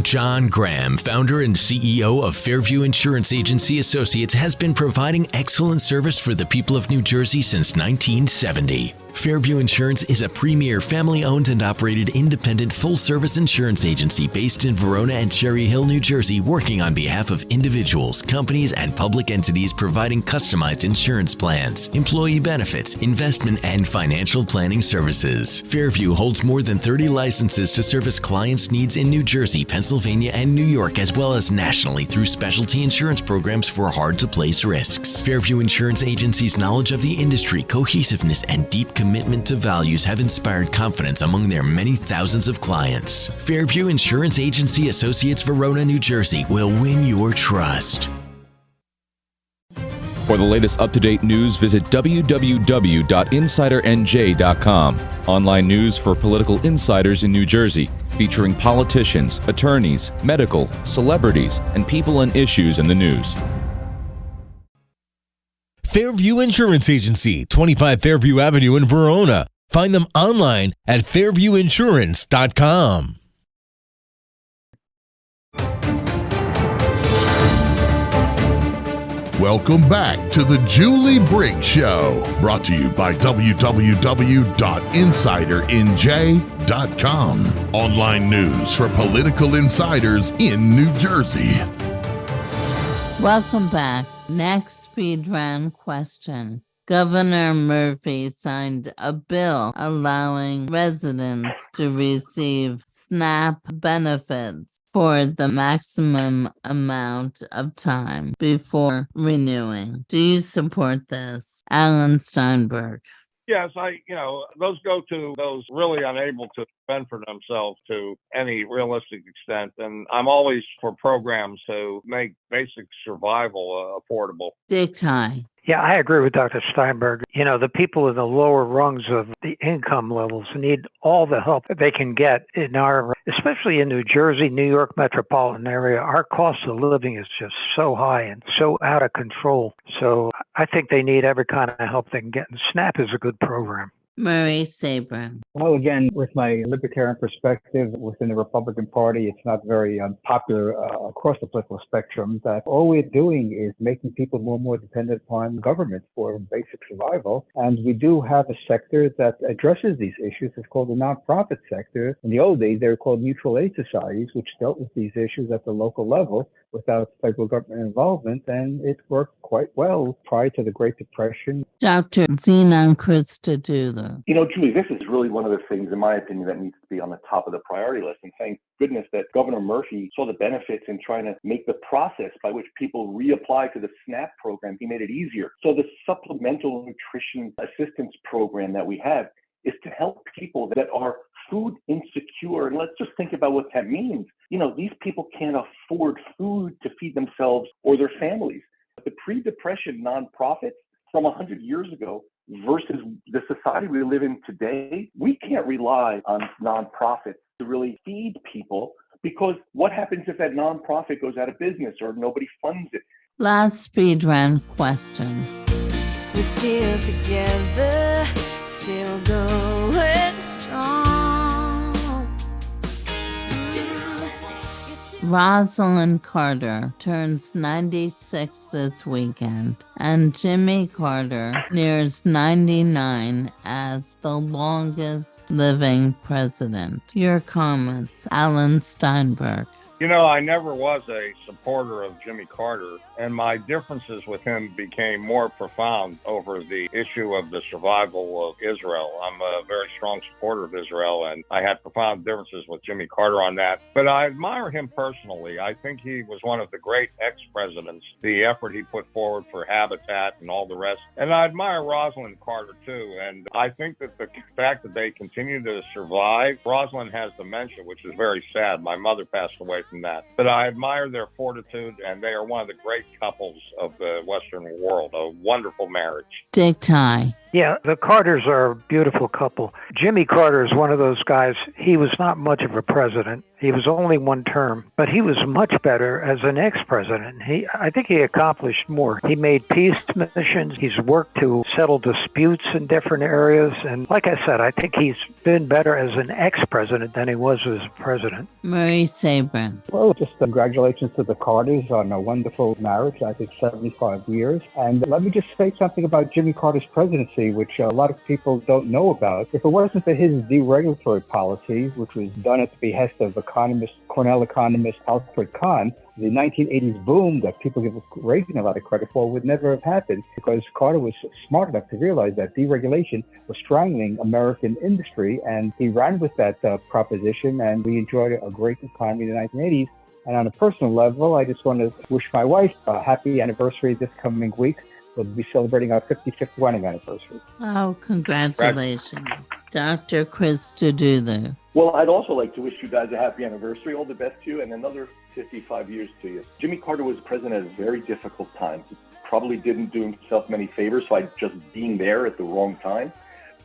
E: John Graham, founder and CEO of Fairview Insurance Agency Associates, has been providing excellent service for the people of New Jersey since 1970. Fairview Insurance is a premier family-owned and operated independent full-service insurance agency based in Verona and Cherry Hill, New Jersey, working on behalf of individuals, companies, and public entities providing customized insurance plans, employee benefits, investment, and financial planning services. Fairview holds more than 30 licenses to service clients' needs in New Jersey, Pennsylvania, and New York, as well as nationally through specialty insurance programs for hard-to-place risks. Fairview Insurance Agency's knowledge of the industry, cohesiveness, and deep commitment to values have inspired confidence among their many thousands of clients. Fairview Insurance Agency Associates, Verona, New Jersey will win your trust.
F: For the latest up-to-date news, visit www.insidernj.com. Online news for political insiders in New Jersey, featuring politicians, attorneys, medical, celebrities, and people and issues in the news.
G: Fairview Insurance Agency, 25 Fairview Avenue in Verona. Find them online at fairviewinsurance.com.
A: Welcome back to the Julie Briggs Show, brought to you by www.insidernj.com. Online news for political insiders in New Jersey.
H: Welcome back. Next speed round question. Governor Murphy signed a bill allowing residents to receive SNAP benefits for the maximum amount of time before renewing. Do you support this? Alan Steinberg.
I: Yes, those go to those really unable to fend for themselves to any realistic extent. And I'm always for programs to make basic survival affordable.
H: Dick Ty.
N: Yeah, I agree with Dr. Steinberg. The people in the lower rungs of the income levels need all the help that they can get especially in New Jersey, New York metropolitan area. Our cost of living is just so high and so out of control. So I think they need every kind of help they can get. And SNAP is a good program.
H: Murray Sabrin.
K: Well, again, with my libertarian perspective within the Republican Party, it's not very popular across the political spectrum that all we're doing is making people more and more dependent upon government for basic survival. And we do have a sector that addresses these issues. It's called the nonprofit sector. In the old days, they were called mutual aid societies, which dealt with these issues at the local level without federal government involvement, and it worked quite well prior to the Great Depression.
H: Dr. Zenon Christodoulou.
L: Julie, this is really one of the things, in my opinion, that needs to be on the top of the priority list. And thank goodness that Governor Murphy saw the benefits in trying to make the process by which people reapply to the SNAP program, he made it easier. So the Supplemental Nutrition Assistance Program that we have is to help people that are food insecure. And let's just think about what that means. These people can't afford food to feed themselves or their families. The pre-depression nonprofits from 100 years ago versus the society we live in today, we can't rely on nonprofits to really feed people, because what happens if that nonprofit goes out of business or nobody funds it?
H: Last speed round question.
S: We're still together, still going strong.
H: Rosalind Carter turns 96 this weekend, and Jimmy Carter nears 99 as the longest living president. Your comments, Alan Steinberg.
I: You know, I never was a supporter of Jimmy Carter, and my differences with him became more profound over the issue of the survival of Israel. I'm a very strong supporter of Israel, and I had profound differences with Jimmy Carter on that. But I admire him personally. I think he was one of the great ex-presidents, the effort he put forward for habitat and all the rest. And I admire Rosalind Carter, too. And I think that the fact that they continue to survive, Rosalind has dementia, which is very sad. My mother passed away from that. But I admire their fortitude, and they are one of the great couples of the Western world. A wonderful marriage.
H: Dick Ty.
N: Yeah, the Carters are a beautiful couple. Jimmy Carter is one of those guys. He was not much of a president. He was only one term, but he was much better as an ex-president. I think he accomplished more. He made peace missions. He's worked to settle disputes in different areas. And like I said, I think he's been better as an ex-president than he was as a president.
H: Murray Sabrin.
K: Well, just congratulations to the Carters on a wonderful marriage, I think 75 years. And let me just say something about Jimmy Carter's presidency, which a lot of people don't know about. If it wasn't for his deregulatory policy, which was done at the behest of Cornell economist Alfred Kahn, the 1980s boom that people give Reagan a lot of credit for would never have happened, because Carter was smart enough to realize that deregulation was strangling American industry, and he ran with that proposition, and we enjoyed a great economy in the 1980s. And on a personal level, I just want to wish my wife a happy anniversary this coming week. We'll be celebrating our 55th wedding anniversary.
H: Oh, congratulations. Dr. Chris Tudulu.
L: Well, I'd also like to wish you guys a happy anniversary. All the best to you, and another 55 years to you. Jimmy Carter was president at a very difficult time. He probably didn't do himself many favors by just being there at the wrong time.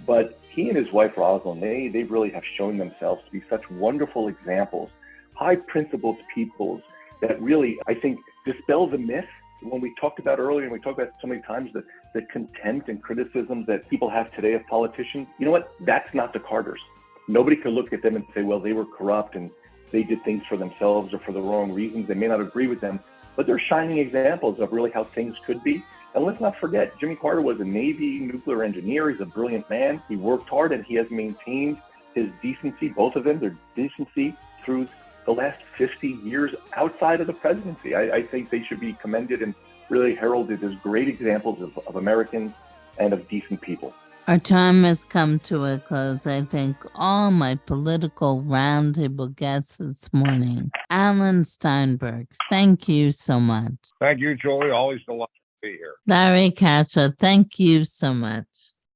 L: But he and his wife, Rosalind, they really have shown themselves to be such wonderful examples, high-principled people that really, I think, dispel the myth. When we talked about earlier, and we talked about so many times, the contempt and criticism that people have today of politicians, you know what? That's not the Carters. Nobody could look at them and say, well, they were corrupt and they did things for themselves or for the wrong reasons. They may not agree with them, but they're shining examples of really how things could be. And let's not forget, Jimmy Carter was a Navy nuclear engineer. He's a brilliant man. He worked hard, and he has maintained his decency, both of them, their decency through the last 50 years outside of the presidency. I think they should be commended and really heralded as great examples of Americans and of decent people.
H: Our time has come to a close. I thank all my political roundtable guests this morning. Alan Steinberg, thank you so much.
I: Thank you, Julie. Always delighted to be here.
H: Larry Kasha, thank you so much.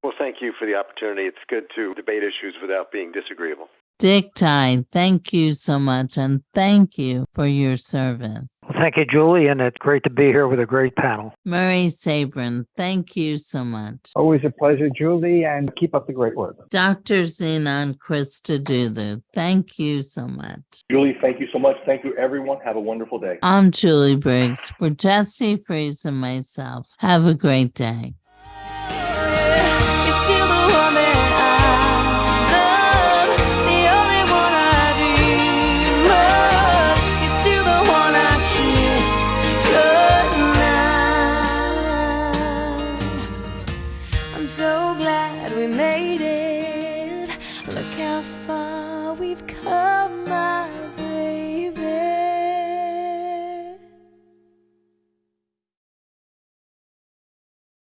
T: Well, thank you for the opportunity. It's good to debate issues without being disagreeable.
H: Dick Ty, thank you so much, and thank you for your service.
N: Well, thank you, Julie, and it's great to be here with a great panel.
H: Murray Sabrin, thank you so much.
K: Always a pleasure, Julie, and keep up the great work.
H: Dr. Zenon Christodoulou, thank you so much.
L: Julie, thank you so much. Thank you, everyone. Have a wonderful day.
H: I'm Julie Briggs. For Jesse Freeze and myself, have a great day.
S: So glad we made it. Look how far we've come.